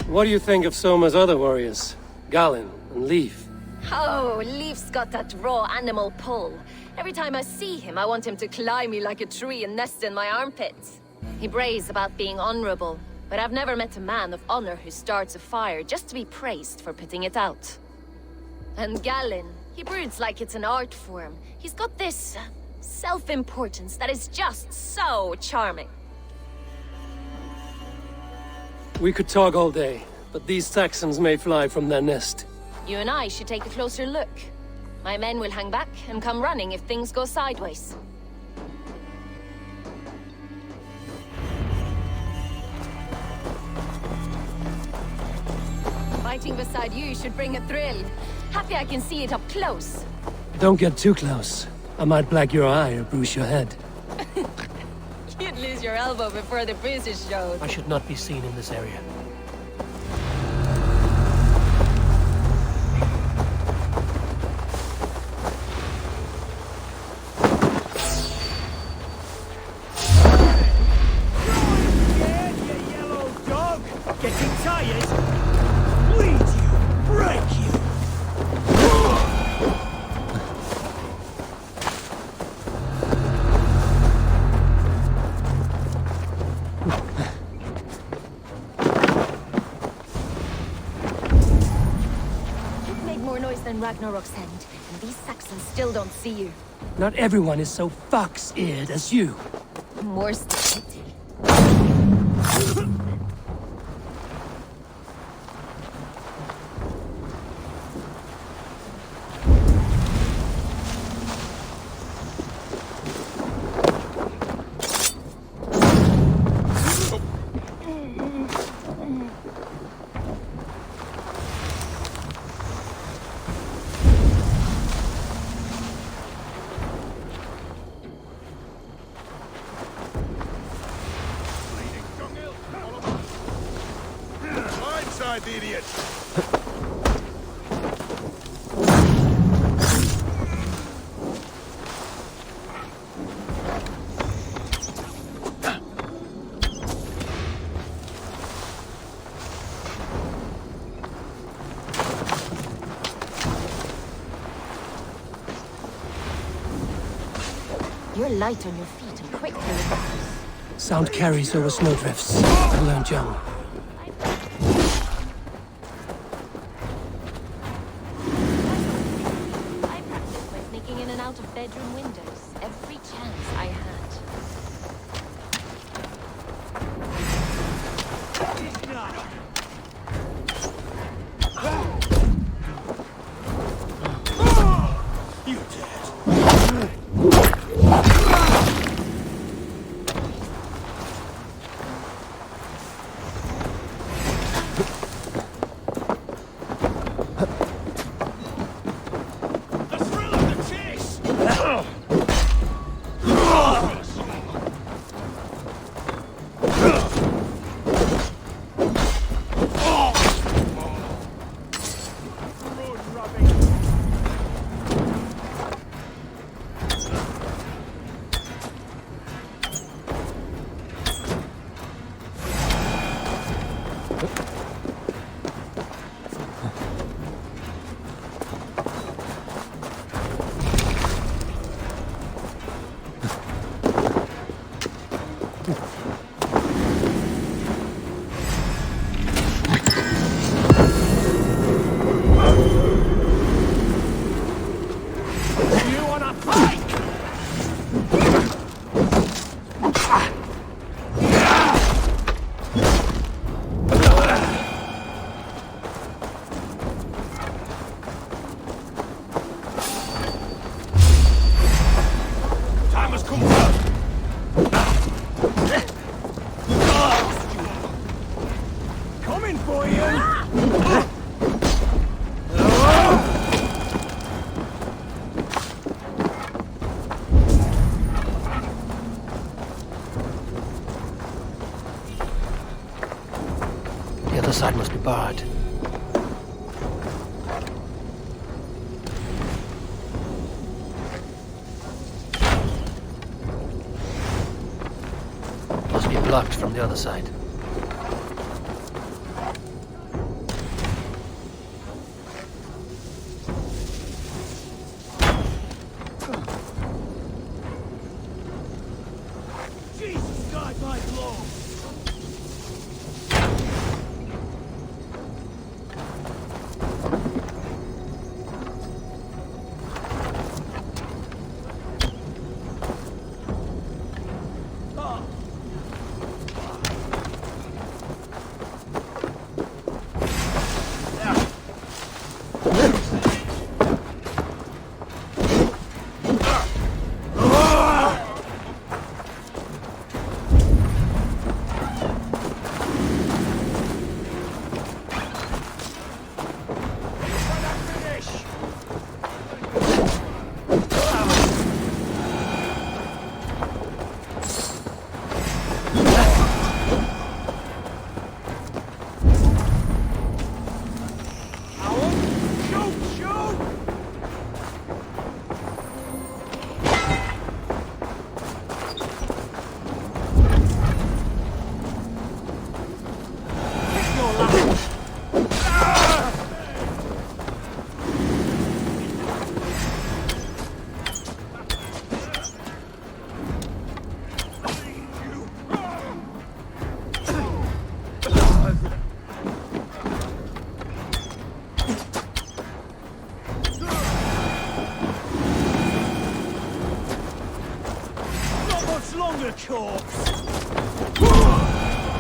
What do you think of Soma's other warriors? Galinn and Leif?
Oh, Leif's got that raw animal pull. Every time I see him, I want him to climb me like a tree and nest in my armpits. He brays about being honorable, but I've never met a man of honor who starts a fire just to be praised for putting it out. And Galinn, he broods like it's an art form. He's got this self-importance that is just so charming.
We could talk all day, but these Saxons may fly from their nest.
You and I should take a closer look. My men will hang back and come running if things go sideways. Fighting beside you should bring a thrill. Happy I can see it up close.
Don't get too close. I might black your eye or bruise your head.
You'd lose your elbow before the bruises showed.
I should not be seen in this area.
Getting tired? Bleed you! Break you!
You've made more noise than Ragnarok's end, and these Saxons still don't see you.
Not everyone is so fox-eared as you.
More stupidity.
Blindside the idiot!
You're light on your feet and quick to recover.
Sound carries over snowdrifts. I learned young.
I practiced by sneaking in and out of bedroom windows every chance I had.
You're dead.
The thrill of the chase!
other side must be barred. Must be blocked from the other side.
Jesus, guide my blow!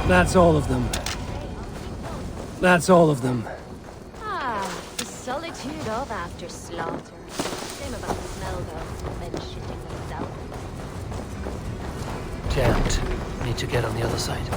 That's all of them. That's all of them.
Ah, the solitude of after slaughter. Shame about the smell, though. Men shitting themselves.
Jammed. Need to get on the other side.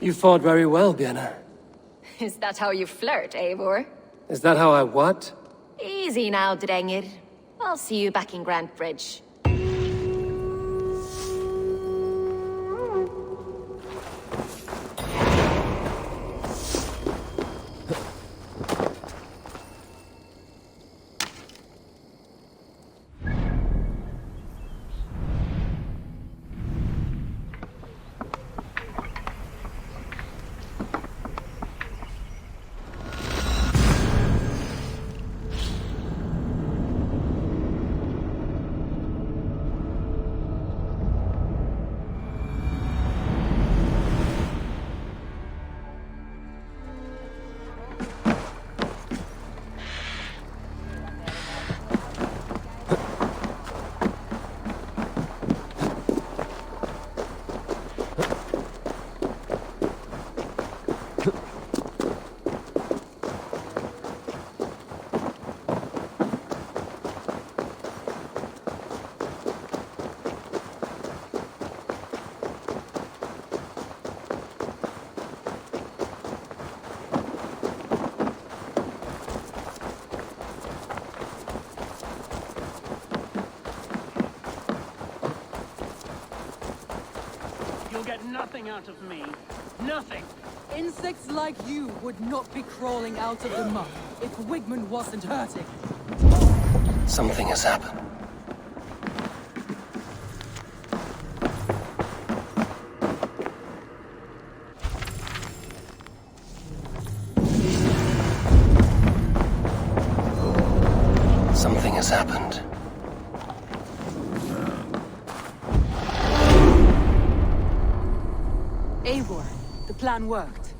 You fought very well, Bianna.
Is that how you flirt, Eivor?
Is that how I what?
Easy now, Drengir. I'll see you back in Grantebridge.
You'll get nothing out of me. Nothing.
Insects like you would not be crawling out of the muck if Wigmund wasn't hurting.
Something has happened. Something has happened.
Eivor, the plan worked.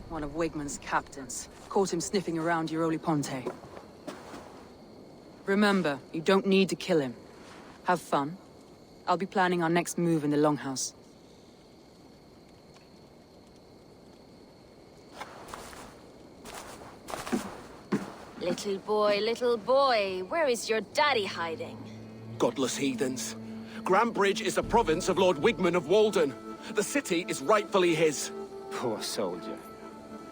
One of Wigmund's captains caught him sniffing around Euroli Ponte. Remember, you don't need to kill him. Have fun. I'll be planning our next move in the Longhouse.
Little boy, where is your daddy hiding?
Godless heathens. Grantebridge is a province of Lord Wigmund of Walden. The city is rightfully his.
Poor soldier.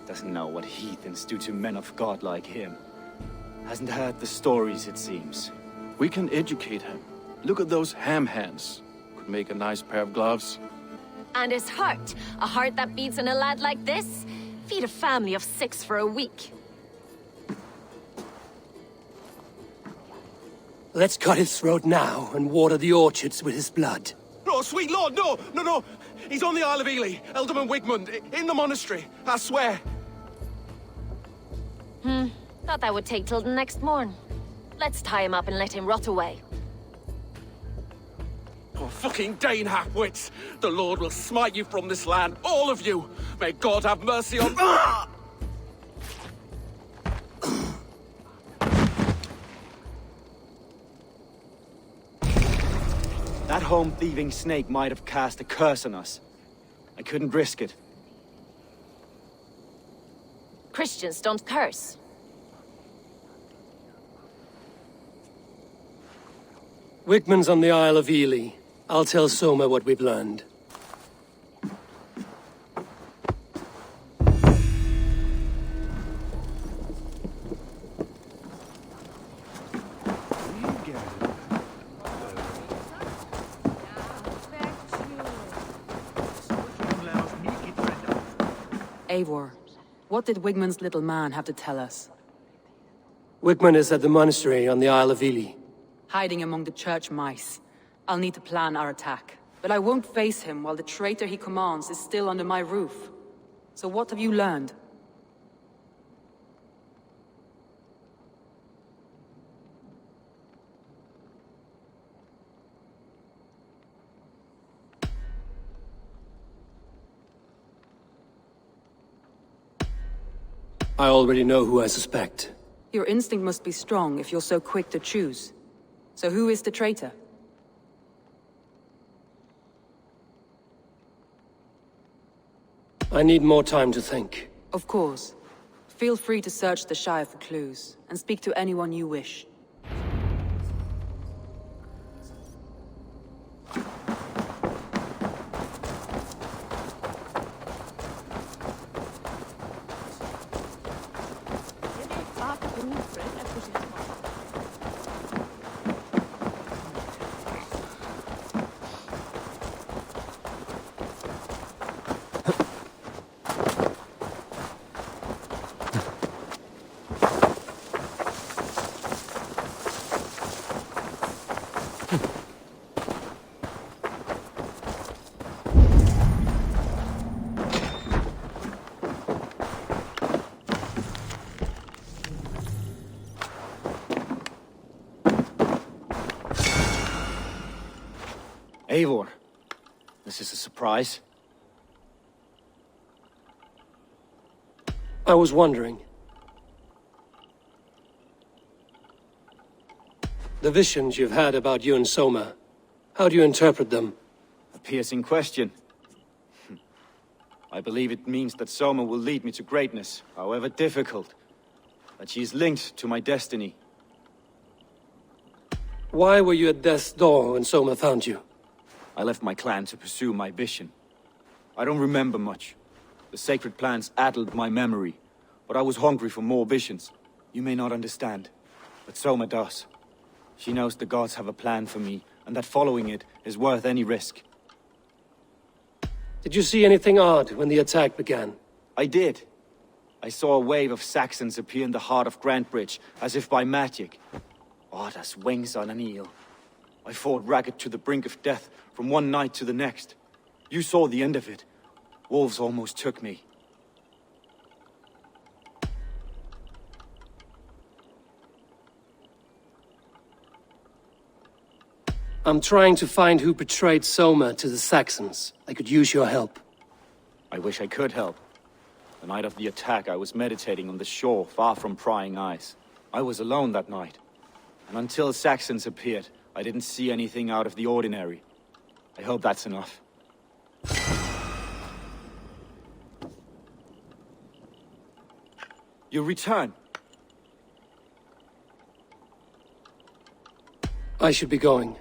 Doesn't know what heathens do to men of God like him. Hasn't heard the stories, it seems.
We can educate him. Look at those ham hands. Could make a nice pair of gloves.
And his heart. A heart that beats in a lad like this? Feed a family of 6 for a week.
Let's cut his throat now and water the orchards with his blood.
Oh, sweet lord, no, no, no. He's on the Isle of Ely, Ealdorman Wigmund, in the monastery, I swear.
Thought that would take till the next morn. Let's tie him up and let him rot away.
Oh, fucking Dane half-wits! The Lord will smite you from this land, all of you! May God have mercy on...
That home-thieving snake might have cast a curse on us. I couldn't risk it.
Christians don't curse.
Wigmund's on the Isle of Ely. I'll tell Soma what we've learned.
Eivor, what did Wigmund's little man have to tell us?
Wigmund is at the monastery on the Isle of Ely.
Hiding among the church mice. I'll need to plan our attack. But I won't face him while the traitor he commands is still under my roof. So what have you learned?
I already know who I suspect.
Your instinct must be strong if you're so quick to choose. So who is the traitor?
I need more time to think.
Of course. Feel free to search the Shire for clues, and speak to anyone you wish.
Eivor, this is a surprise.
I was wondering. The visions you've had about you and Soma, how do you interpret them?
A piercing question. I believe it means that Soma will lead me to greatness, however difficult. That she is linked to my destiny.
Why were you at death's door when Soma found you?
I left my clan to pursue my vision. I don't remember much. The sacred plants addled my memory, but I was hungry for more visions. You may not understand, but Soma does. She knows the gods have a plan for me, and that following it is worth any risk.
Did you see anything odd when the attack began?
I did. I saw a wave of Saxons appear in the heart of Grantebridge, as if by magic. Odd as wings on an eel. I fought ragged to the brink of death from one night to the next. You saw the end of it. Wolves almost took me.
I'm trying to find who betrayed Soma to the Saxons. I could use your help.
I wish I could help. The night of the attack, I was meditating on the shore, far from prying eyes. I was alone that night. And until Saxons appeared, I didn't see anything out of the ordinary. I hope that's enough. You return.
I should be going.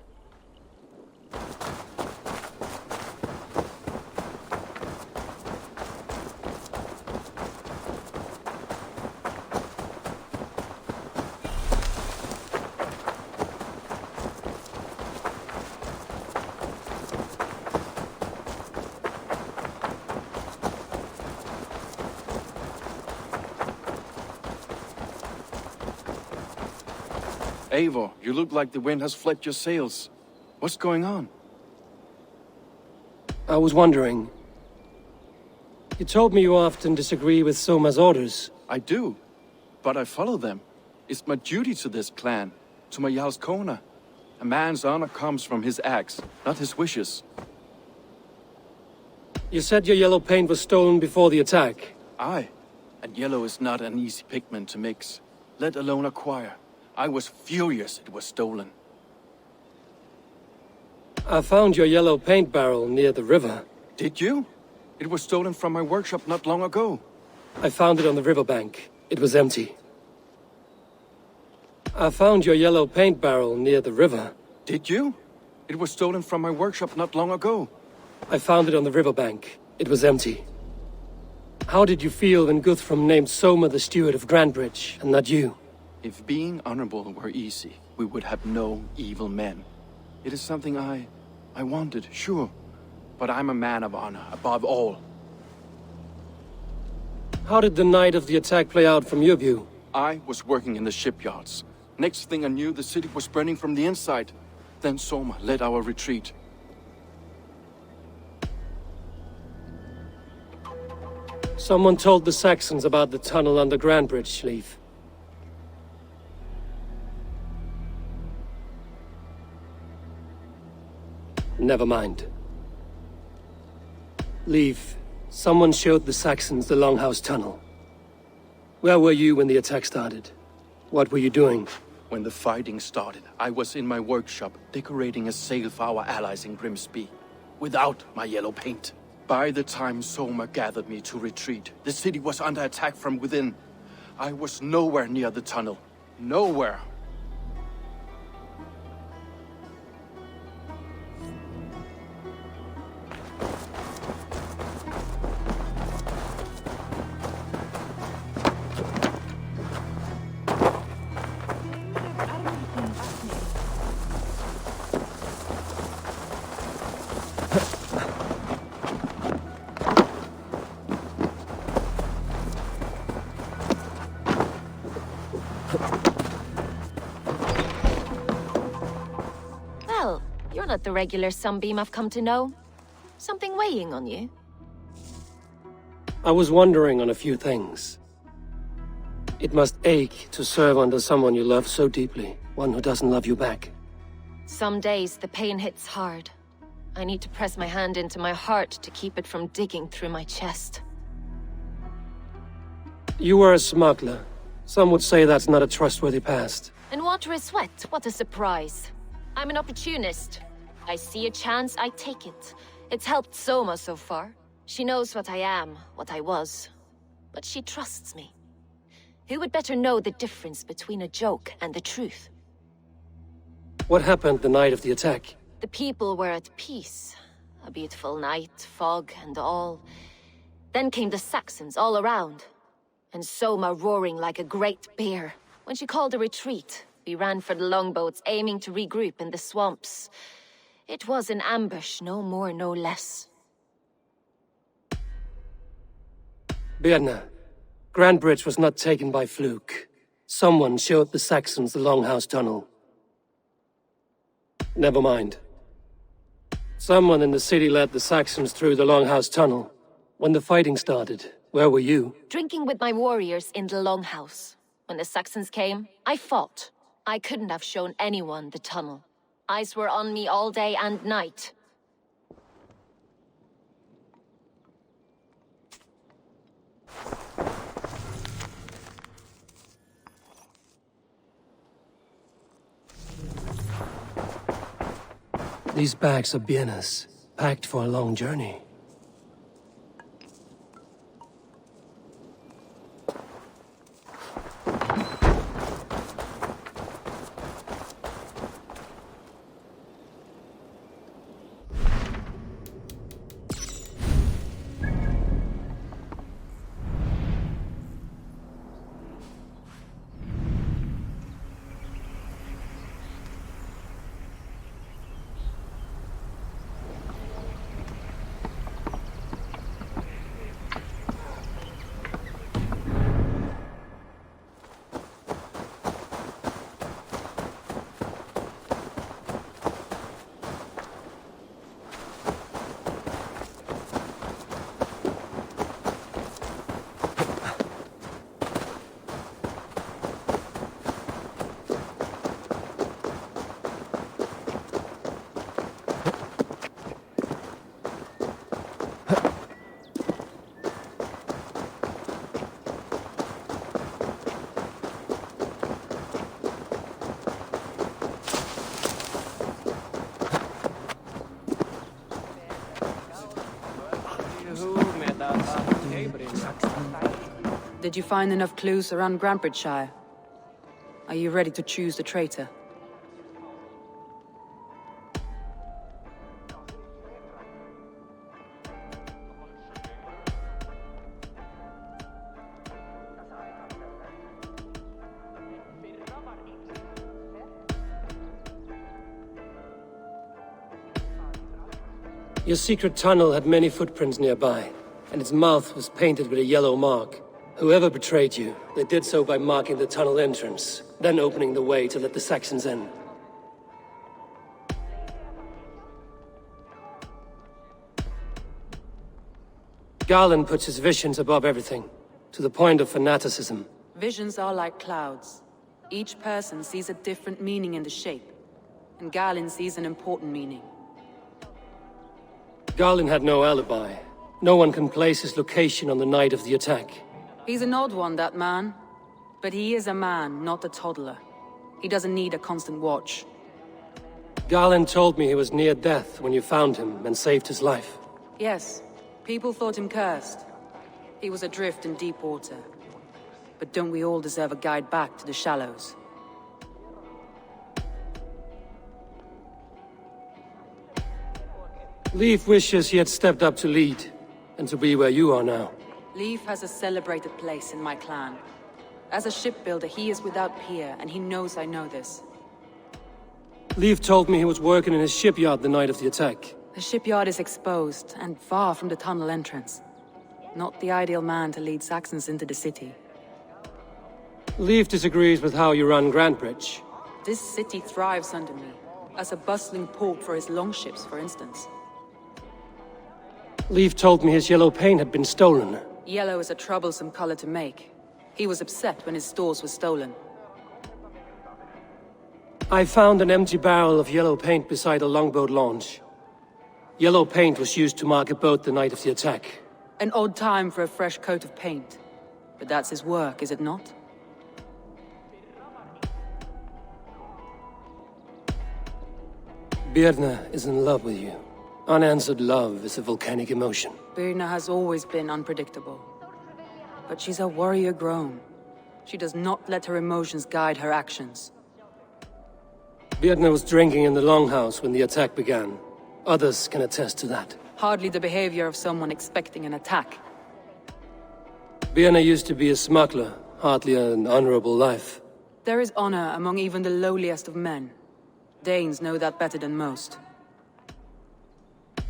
Eivor, you look like the wind has flipped your sails. What's going on?
I was wondering. You told me you often disagree with Soma's orders.
I do, but I follow them. It's my duty to this clan, to my Jarl's Kona. A man's honor comes from his acts, not his wishes.
You said your yellow paint was stolen before the attack.
Aye, and yellow is not an easy pigment to mix, let alone acquire. I was furious it was stolen.
I found your yellow paint barrel near the river.
Did you? It was stolen from my workshop not long ago.
I found it on the riverbank. It was empty. I found your yellow paint barrel near the river.
Did you? It was stolen from my workshop not long ago.
I found it on the riverbank. It was empty. How did you feel when Guthrum named Soma the steward of Grantebridge, and not you?
If being honorable were easy, we would have no evil men. It is something I wanted, sure. But I'm a man of honor, above all.
How did the night of the attack play out from your view?
I was working in the shipyards. Next thing I knew, the city was burning from the inside. Then Soma led our retreat.
Someone told the Saxons about the tunnel under Grantebridge, Leif. Never mind. Leif, someone showed the Saxons the Longhouse tunnel. Where were you when the attack started? What were you doing?
When the fighting started, I was in my workshop, decorating a sail for our allies in Grimsby, without my yellow paint. By the time Soma gathered me to retreat, the city was under attack from within. I was nowhere near the tunnel. Nowhere.
Well, you're not the regular sunbeam I've come to know. Something weighing on you?
I was wondering on a few things. It must ache to serve under someone you love so deeply, one who doesn't love you back.
Some days the pain hits hard. I need to press my hand into my heart to keep it from digging through my chest.
You were a smuggler. Some would say that's not a trustworthy past.
And water is wet, what a surprise. I'm an opportunist. I see a chance, I take it. It's helped Soma so far. She knows what I am, what I was. But she trusts me. Who would better know the difference between a joke and the truth?
What happened the night of the attack?
The people were at peace. A beautiful night, fog and all. Then came the Saxons all around. And Soma roaring like a great bear. When she called a retreat, we ran for the longboats, aiming to regroup in the swamps. It was an ambush, no more, no less.
Birna, Grantebridge was not taken by fluke. Someone showed the Saxons the Longhouse Tunnel. Never mind. Someone in the city led the Saxons through the Longhouse Tunnel. When the fighting started, where were you?
Drinking with my warriors in the Longhouse. When the Saxons came, I fought. I couldn't have shown anyone the tunnel. Eyes were on me all day and night.
These bags are Birna's, packed for a long journey.
Did you find enough clues around Grantebridgeshire? Are you ready to choose the traitor?
Your secret tunnel had many footprints nearby, and its mouth was painted with a yellow mark. Whoever betrayed you, they did so by marking the tunnel entrance, then opening the way to let the Saxons in. Garland puts his visions above everything, to the point of fanaticism.
Visions are like clouds. Each person sees a different meaning in the shape, and Garland sees an important meaning.
Garland had no alibi. No one can place his location on the night of the attack.
He's an odd one, that man. But he is a man, not a toddler. He doesn't need a constant watch.
Garland told me he was near death when you found him and saved his life.
Yes, people thought him cursed. He was adrift in deep water. But don't we all deserve a guide back to the shallows?
Leif wishes he had stepped up to lead, and to be where you are now.
Leif has a celebrated place in my clan. As a shipbuilder, he is without peer, and he knows I know this.
Leif told me he was working in his shipyard the night of the attack.
The shipyard is exposed, and far from the tunnel entrance. Not the ideal man to lead Saxons into the city.
Leif disagrees with how you run Grantebridge.
This city thrives under me, as a bustling port for his longships, for instance.
Leif told me his yellow paint had been stolen.
Yellow is a troublesome color to make. He was upset when his stores were stolen.
I found an empty barrel of yellow paint beside a longboat launch. Yellow paint was used to mark a boat the night of the attack.
An odd time for a fresh coat of paint. But that's his work, is it not?
Birna is in love with you. Unanswered love is a volcanic emotion.
Birna has always been unpredictable. But she's a warrior grown. She does not let her emotions guide her actions.
Birna was drinking in the longhouse when the attack began. Others can attest to that.
Hardly the behavior of someone expecting an attack.
Birna used to be a smuggler, hardly an honorable life.
There is honor among even the lowliest of men. Danes know that better than most.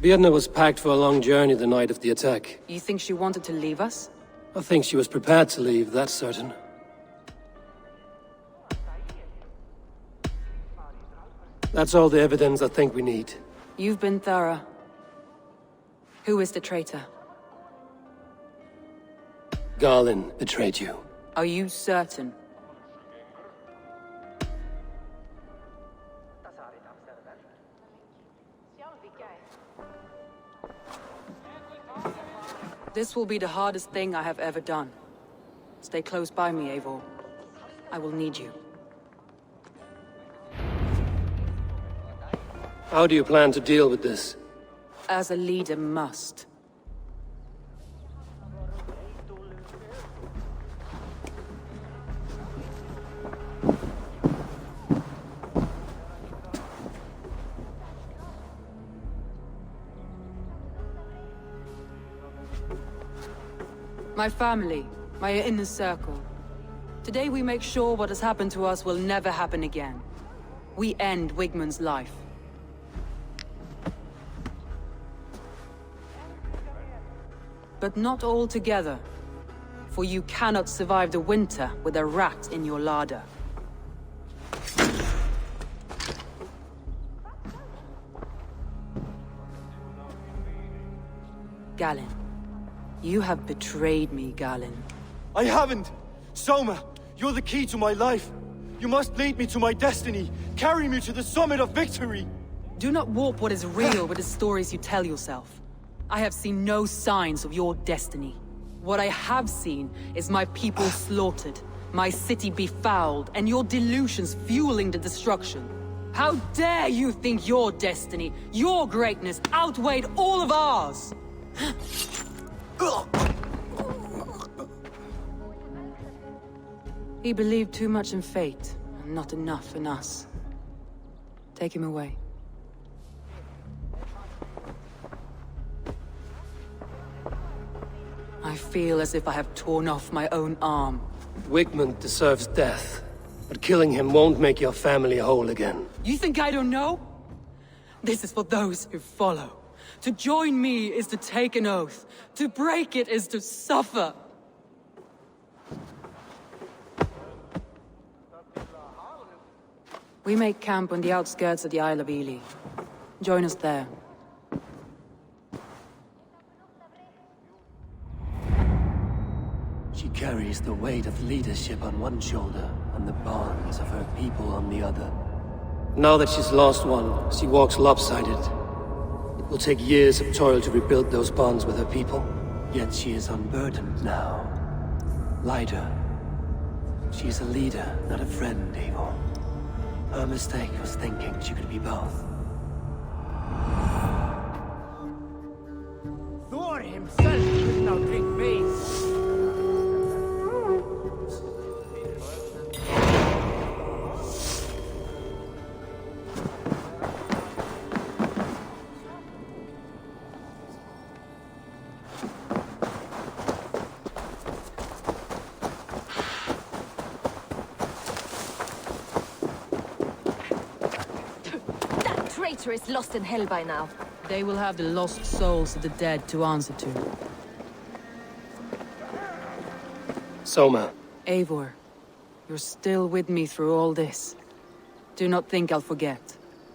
Birna was packed for a long journey the night of the attack.
You think she wanted to leave us?
I think she was prepared to leave, that's certain. That's all the evidence I think we need.
You've been thorough. Who is the traitor?
Garlin betrayed you.
Are you certain? This will be the hardest thing I have ever done. Stay close by me, Eivor. I will need you.
How do you plan to deal with this?
As a leader must. My family, my inner circle. Today we make sure what has happened to us will never happen again. We end Wigmund's life. But not all together. For you cannot survive the winter with a rat in your larder. Galinn. You have betrayed me, Galinn.
I haven't! Soma, you're the key to my life. You must lead me to my destiny. Carry me to the summit of victory.
Do not warp what is real with the stories you tell yourself. I have seen no signs of your destiny. What I have seen is my people slaughtered, my city befouled, and your delusions fueling the destruction. How dare you think your destiny, your greatness, outweighed all of ours? He believed too much in fate, and not enough in us. Take him away. I feel as if I have torn off my own arm.
Wigmund deserves death, but killing him won't make your family whole again.
You think I don't know? This is for those who follow. To join me is to take an oath. To break it is to suffer. We make camp on the outskirts of the Isle of Ely. Join us there.
She carries the weight of leadership on one shoulder and the bonds of her people on the other. Now that she's lost one, she walks lopsided. It will take years of toil to rebuild those bonds with her people. Yet she is unburdened now. Lighter. She is a leader, not a friend, Eivor. Her mistake was thinking she could be both.
Thor himself could now drink face.
Is lost in hell by now.
They will have the lost souls of the dead to answer to.
Soma.
Eivor, you're still with me through all this. Do not think I'll forget.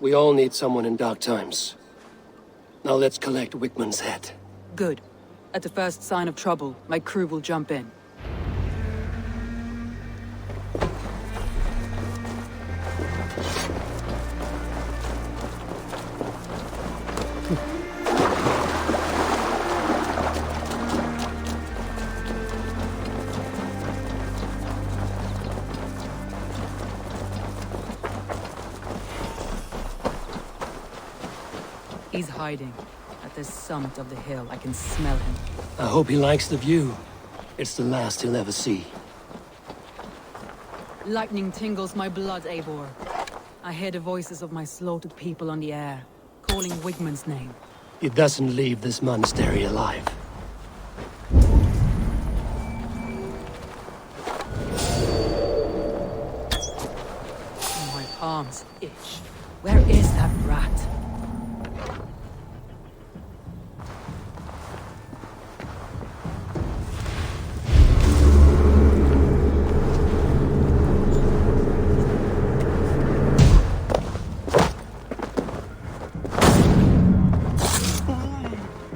We all need someone in dark times. Now let's collect Wigmund's head.
Good. At the first sign of trouble, my crew will jump in. He's hiding. At the summit of the hill, I can smell him.
I hope he likes the view. It's the last he'll ever see.
Lightning tingles my blood, Eivor. I hear the voices of my slaughtered people on the air, calling Wigmund's name.
He doesn't leave this monastery alive.
My palms itch. Where is that rat?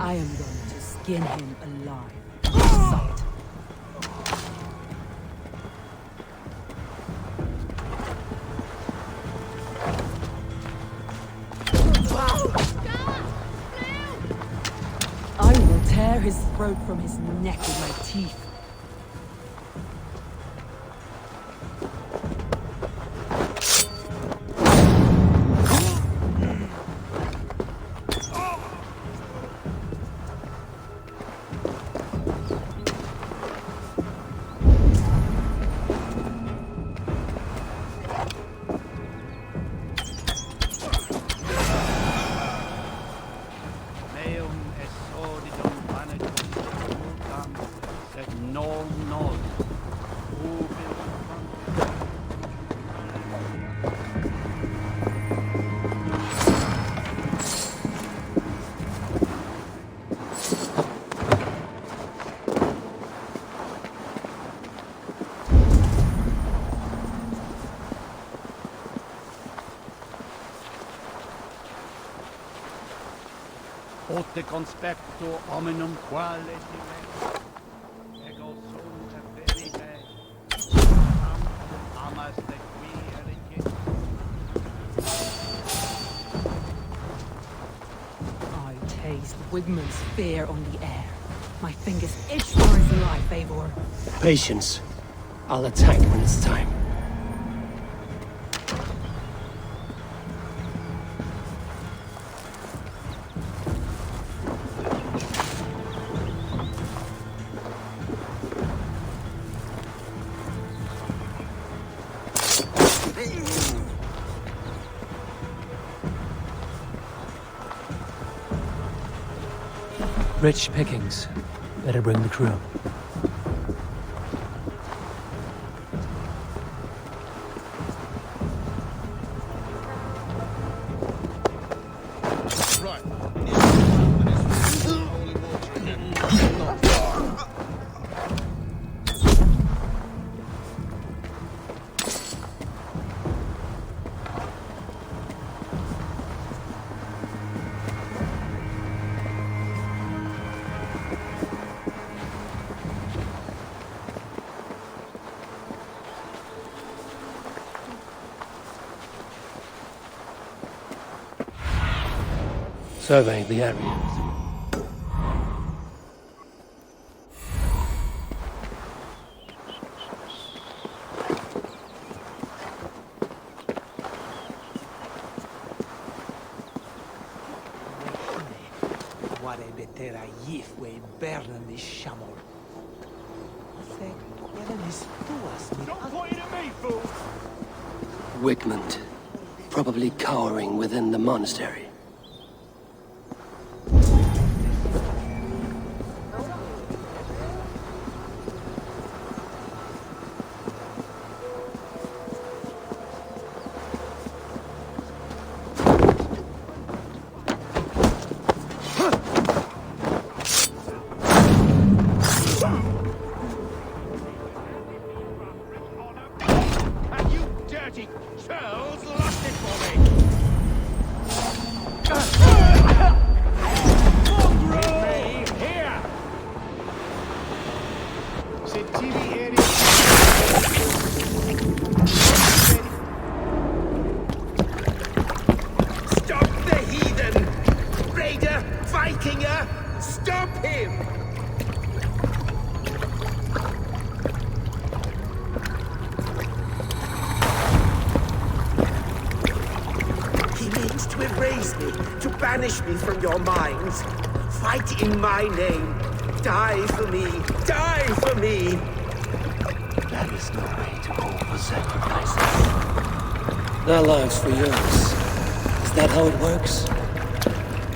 I am going to skin him alive. Sight. I will tear his throat from his neck with my teeth.
Ote conspecto hominum quale ego sunt verihe amas de qui erigit.
I taste Wigmund's fear on the air. My fingers itch for his life, Eivor.
Patience. I'll attack when it's time. Rich pickings. Better bring the crew. Survey the area.
Don't point at me, fool!
Wigmund, probably cowering within the monastery.
disgrace me, to banish me from your minds. Fight in my name. Die for me. Die for me.
That is no way to call for sacrifices. Their lives for yours. Is that how it works?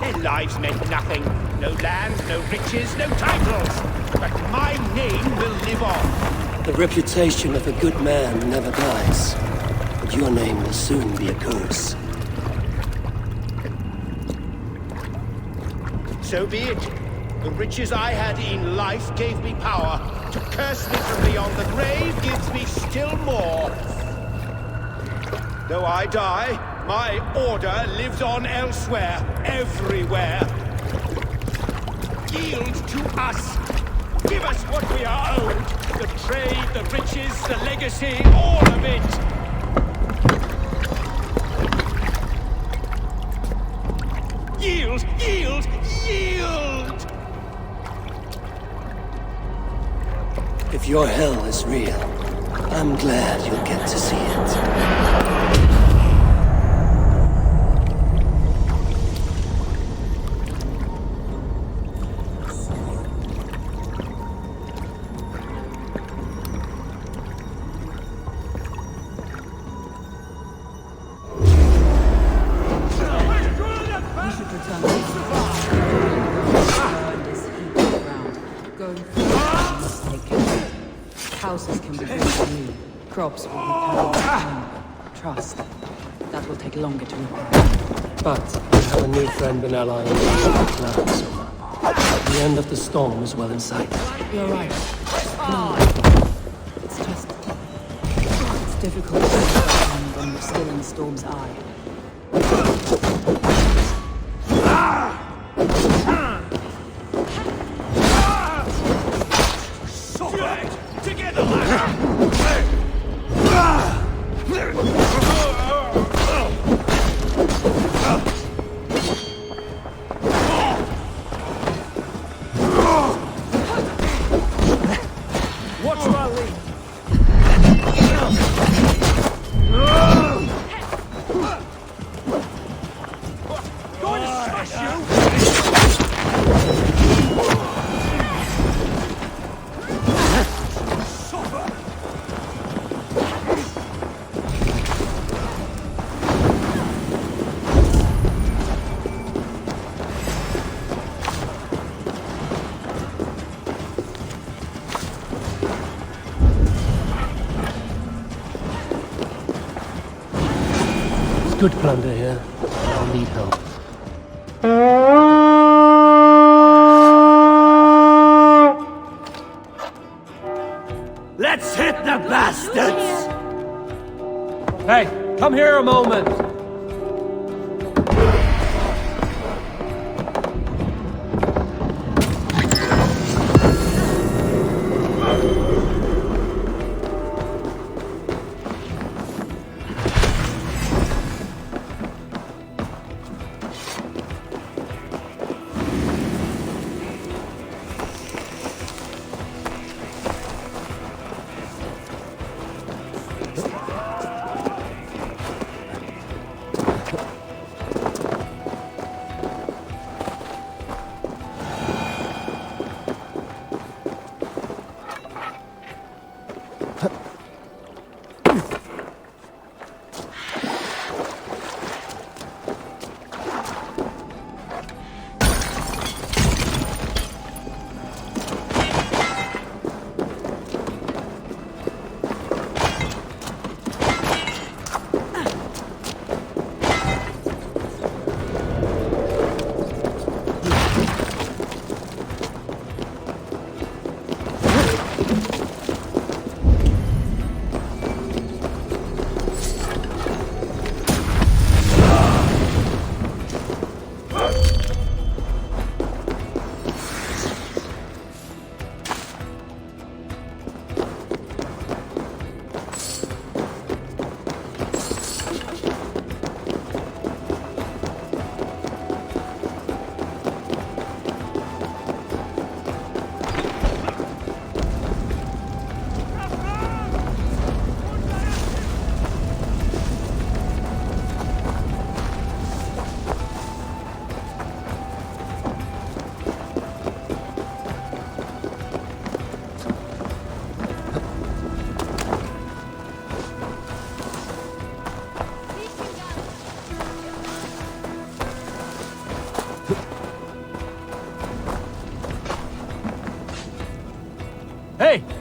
Their lives meant nothing. No land, no riches, no titles. But my name will live on.
The reputation of a good man never dies. But your name will soon be a curse.
So be it. The riches I had in life gave me power. To curse me from beyond the grave gives me still more. Though I die, my order lives on elsewhere, everywhere. Yield to us. Give us what we are owed. The trade, the riches, the legacy, all of it. Yield! Yield! Yield!
If your hell is real, I'm glad you'll get to see it.
Houses can be built new. Crops will be carried. Trust. That will take longer to repair.
But I have a new friend and ally in the cloud, Soma. The end of the storm is well in sight.
You're right. No. It's just... It's difficult to understand when we're still in the storm's eye.
Good plunder here. I'll need help.
Let's hit the bastards!
Hey, come here a moment!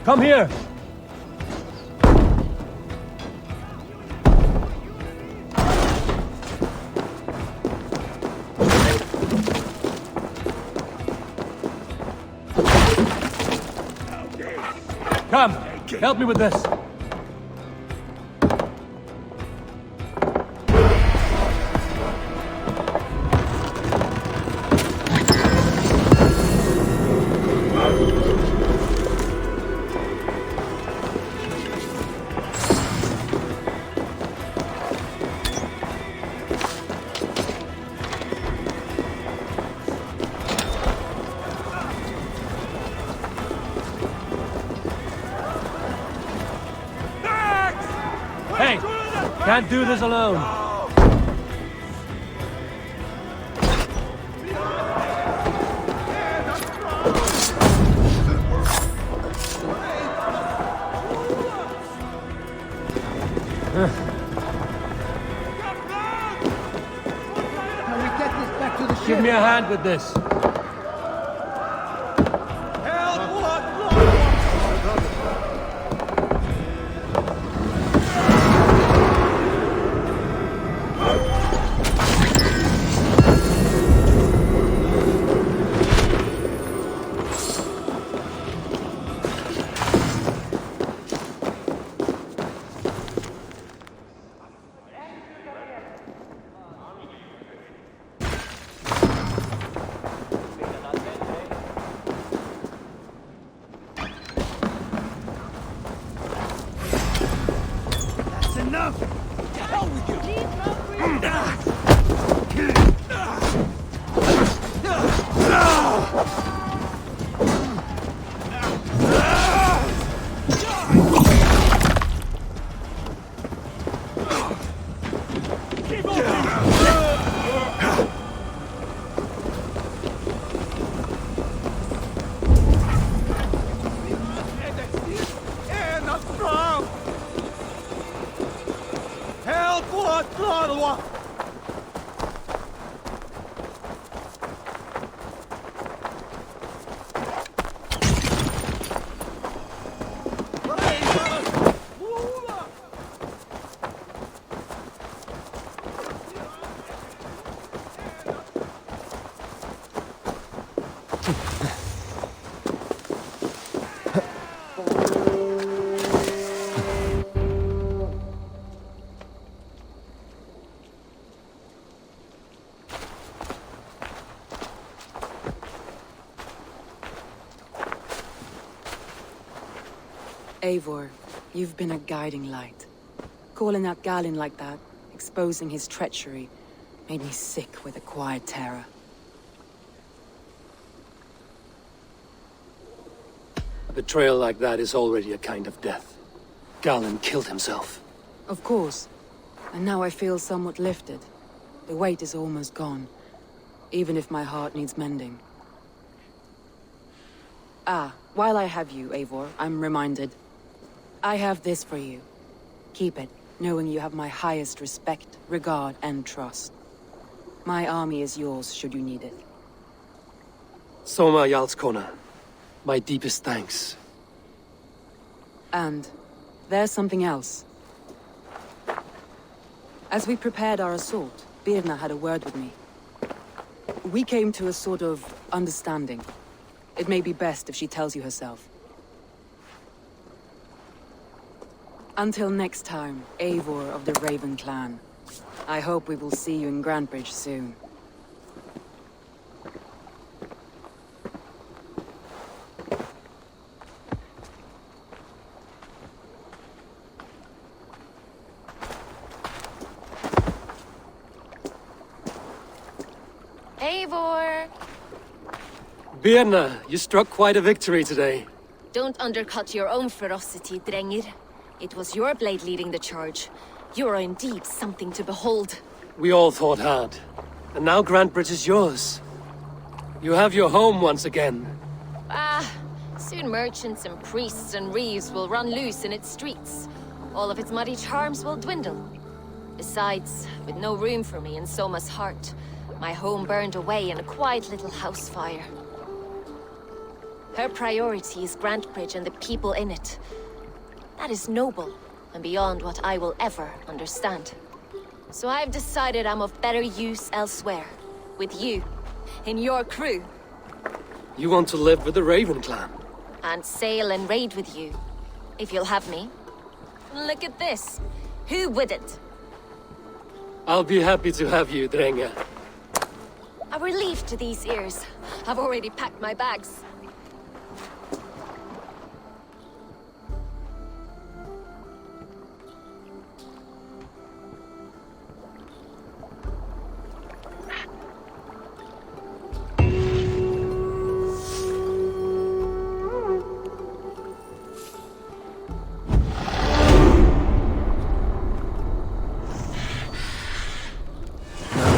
Come here! Come, help me with this. Hey, can't do this alone. Give me a hand with this.
Eivor, you've been a guiding light. Calling out Galinn like that, exposing his treachery, made me sick with a quiet terror.
A betrayal like that is already a kind of death. Galinn killed himself.
Of course. And now I feel somewhat lifted. The weight is almost gone, even if my heart needs mending. Ah, while I have you, Eivor, I'm reminded. I have this for you. Keep it, knowing you have my highest respect, regard, and trust. My army is yours, should you need it.
Soma Jarlskona, my deepest thanks.
And there's something else. As we prepared our assault, Birna had a word with me. We came to a sort of understanding. It may be best if she tells you herself. Until next time, Eivor of the Raven clan. I hope we will see you in Grantebridge soon.
Eivor!
Birna, you struck quite a victory today.
Don't undercut your own ferocity, Drengir. It was your blade leading the charge. You are indeed something to behold.
We all fought hard. And now Grantebridge is yours. You have your home once again.
Soon merchants and priests and reeves will run loose in its streets. All of its muddy charms will dwindle. Besides, with no room for me in Soma's heart, my home burned away in a quiet little house fire. Her priority is Grantebridge and the people in it. That is noble, and beyond what I will ever understand. So I've decided I'm of better use elsewhere. With you, in your crew.
You want to live with the Raven clan?
And sail and raid with you, if you'll have me. Look at this. Who wouldn't?
I'll be happy to have you, Drenge.
A relief to these ears. I've already packed my bags.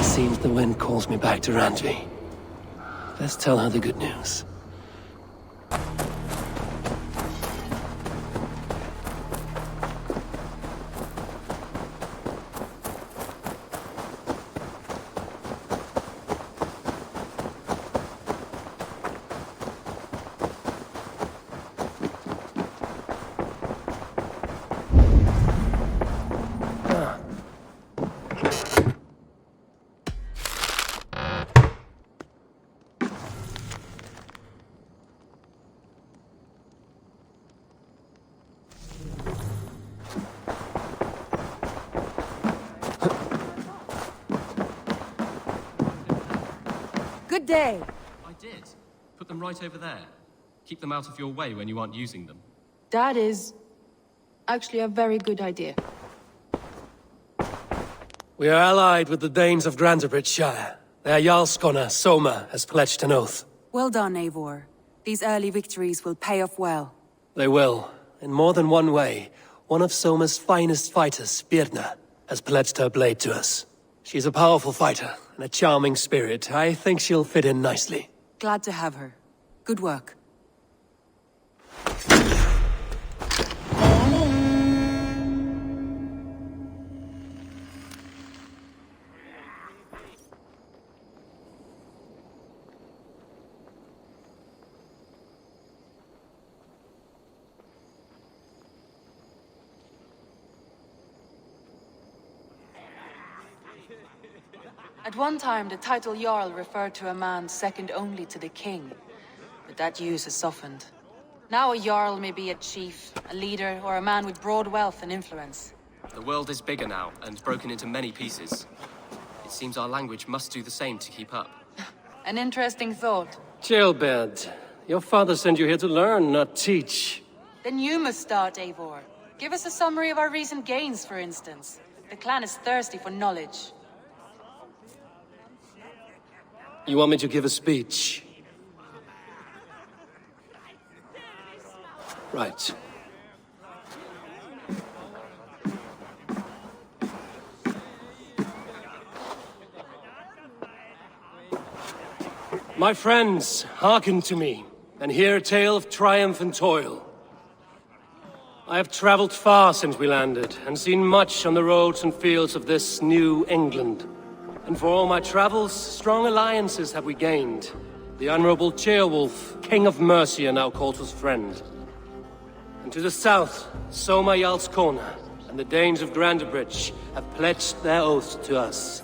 Seems the wind calls me back to Randvi. Let's tell her the good news.
Good day.
I did. Put them right over there. Keep them out of your way when you aren't using them.
That is actually a very good idea.
We are allied with the Danes of GRANTEBRIDGESCIRE. Their Jarlskona, Soma, has pledged an oath.
Well done, Eivor. These early victories will pay off well.
They will. In more than one way, one of Soma's finest fighters, Birna, has pledged her blade to us. She's a powerful fighter and a charming spirit. I think she'll fit in nicely.
Glad to have her. Good work. At one time, the title Jarl referred to a man second only to the king. But that use has softened. Now a Jarl may be a chief, a leader, or a man with broad wealth and influence.
The world is bigger now, and broken into many pieces. It seems our language must do the same to keep up.
An interesting thought.
Jailbird, your father sent you here to learn, not teach.
Then you must start, Eivor. Give us a summary of our recent gains, for instance. The clan is thirsty for knowledge.
You want me to give a speech? Right. My friends, hearken to me, and hear a tale of triumph and toil. I have traveled far since we landed, and seen much on the roads and fields of this new England. And for all my travels, strong alliances have we gained. The Honorable Ceolwulf, King of Mercia, now calls us friend. And to the south, Soma Jarlskona and the Danes of Grantebridge have pledged their oath to us.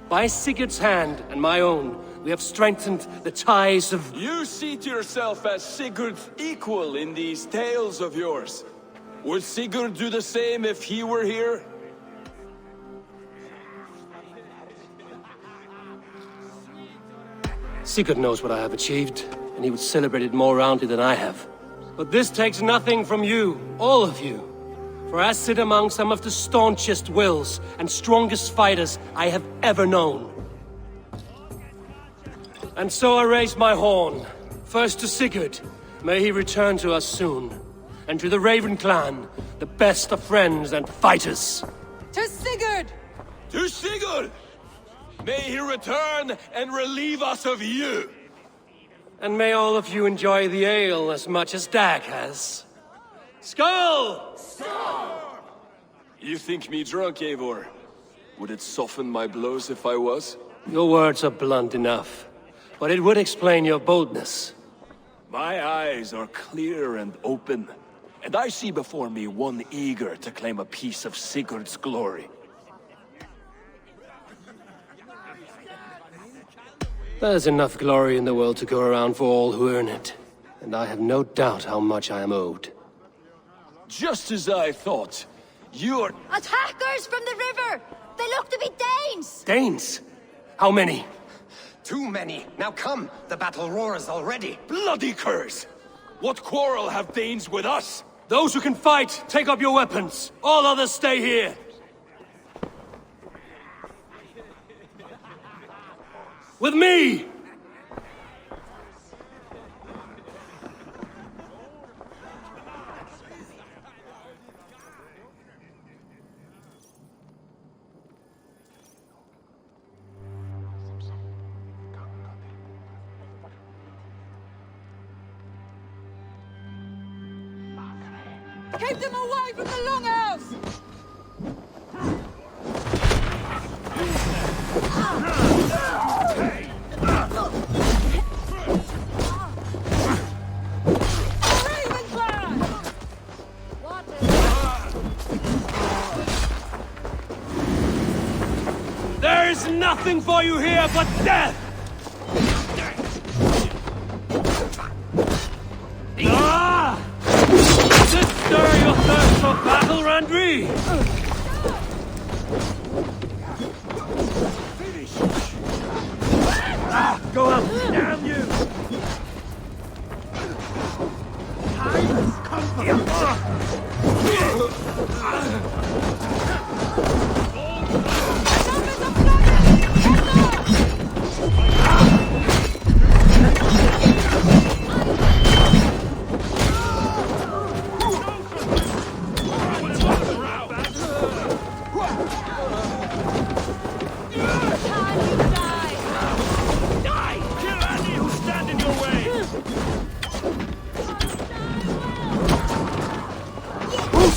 By Sigurd's hand and my own, we have strengthened the ties of...
You see to yourself as Sigurd's equal in these tales of yours. Would Sigurd do the same if he were here?
Sigurd knows what I have achieved, and he would celebrate it more roundly than I have. But this takes nothing from you, all of you. For I sit among some of the staunchest wills and strongest fighters I have ever known. And so I raise my horn, first to Sigurd, may he return to us soon. And to the Raven clan, the best of friends and fighters.
To Sigurd!
To Sigurd! May he return and relieve us of you!
And may all of you enjoy the ale as much as Dag has. Skull!
Skull! You think me drunk, Eivor? Would it soften my blows if I was?
Your words are blunt enough, but it would explain your boldness.
My eyes are clear and open, and I see before me one eager to claim a piece of Sigurd's glory.
There's enough glory in the world to go around for all who earn it, and I have no doubt how much I am owed.
Just as I thought. You're...
Attackers from the river! They look to be Danes!
Danes? How many?
Too many. Now come, the battle roars already.
Bloody curs! What quarrel have Danes with us?
Those who can fight, take up your weapons. All others stay here. With me!
Keep them away from the longhouse!
There's nothing for you here but death! Ah! Stir your thirst for battle, Randri! Go up! Damn you!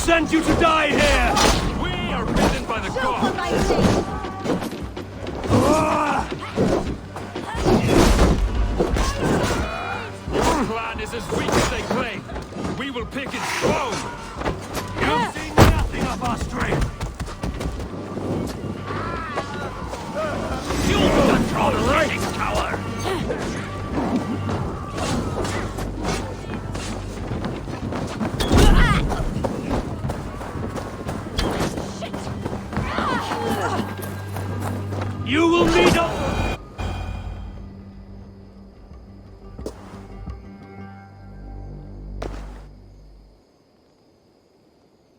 Sent you to die here!
We are bidden by the gods! Your clan is as weak as they claim. We will pick its bone! You've seen nothing of our strength! You'll control the lightning tower!
You will need a...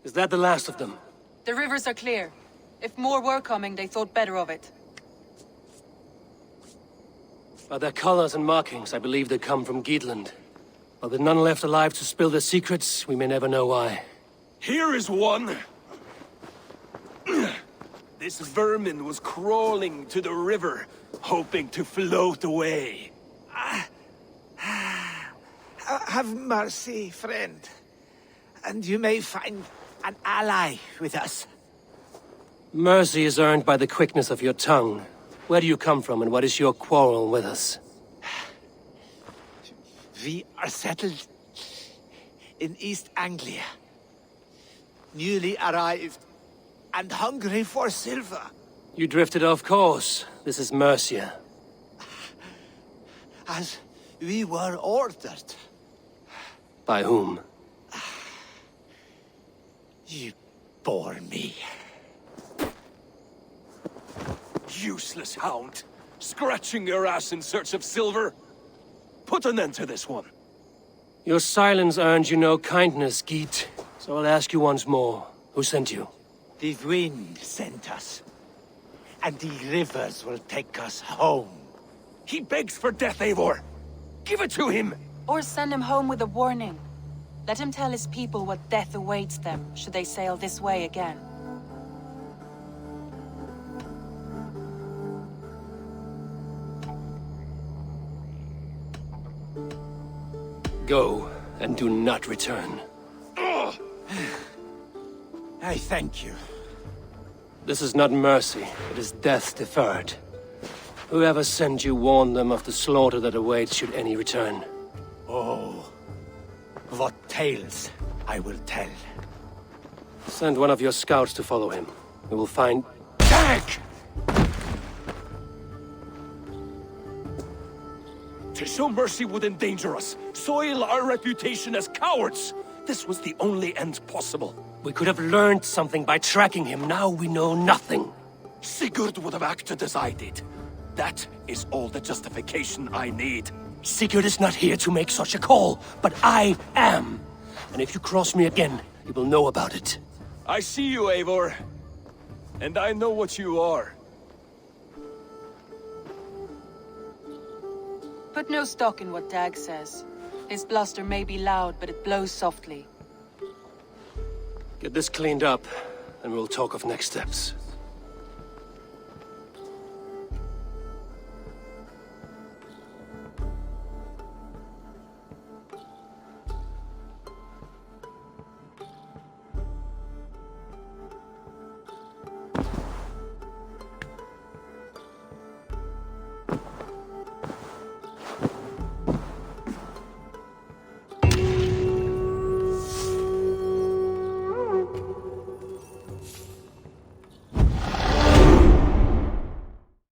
Is that the last of them?
The rivers are clear. If more were coming, they thought better of it.
By their colors and markings, I believe they come from Geatland. But with none left alive to spill their secrets, we may never know why.
Here is one! This vermin was crawling to the river, hoping to float away.
Have mercy, friend. And you may find an ally with us.
Mercy is earned by the quickness of your tongue. Where do you come from, and what is your quarrel with us?
We are settled in East Anglia. Newly arrived and hungry for silver.
You drifted off course. This is Mercia.
As we were ordered.
By whom?
You bore me.
Useless hound! Scratching your ass in search of silver! Put an end to this one!
Your silence earned you no kindness, Geet. So I'll ask you once more. Who sent you?
The wind sent us. And the rivers will take us home.
He begs for death, Eivor! Give it to him!
Or send him home with a warning. Let him tell his people what death awaits them, should they sail this way again.
Go, and do not return.
I thank you.
This is not mercy, it is death deferred. Whoever sent you warned them of the slaughter that awaits should any return.
Oh, tales I will tell.
Send one of your scouts to follow him. We will find...
Tag! To show mercy would endanger us, soil our reputation as cowards. This was the only end possible.
We could have learned something by tracking him. Now we know nothing.
Sigurd would have acted as I did. That is all the justification I need.
Sigurd is not here to make such a call, but I am. And if you cross me again, you will know about it.
I see you, Eivor. And I know what you are.
Put no stock in what Dag says. His bluster may be loud, but it blows softly.
Get this cleaned up, and we'll talk of next steps.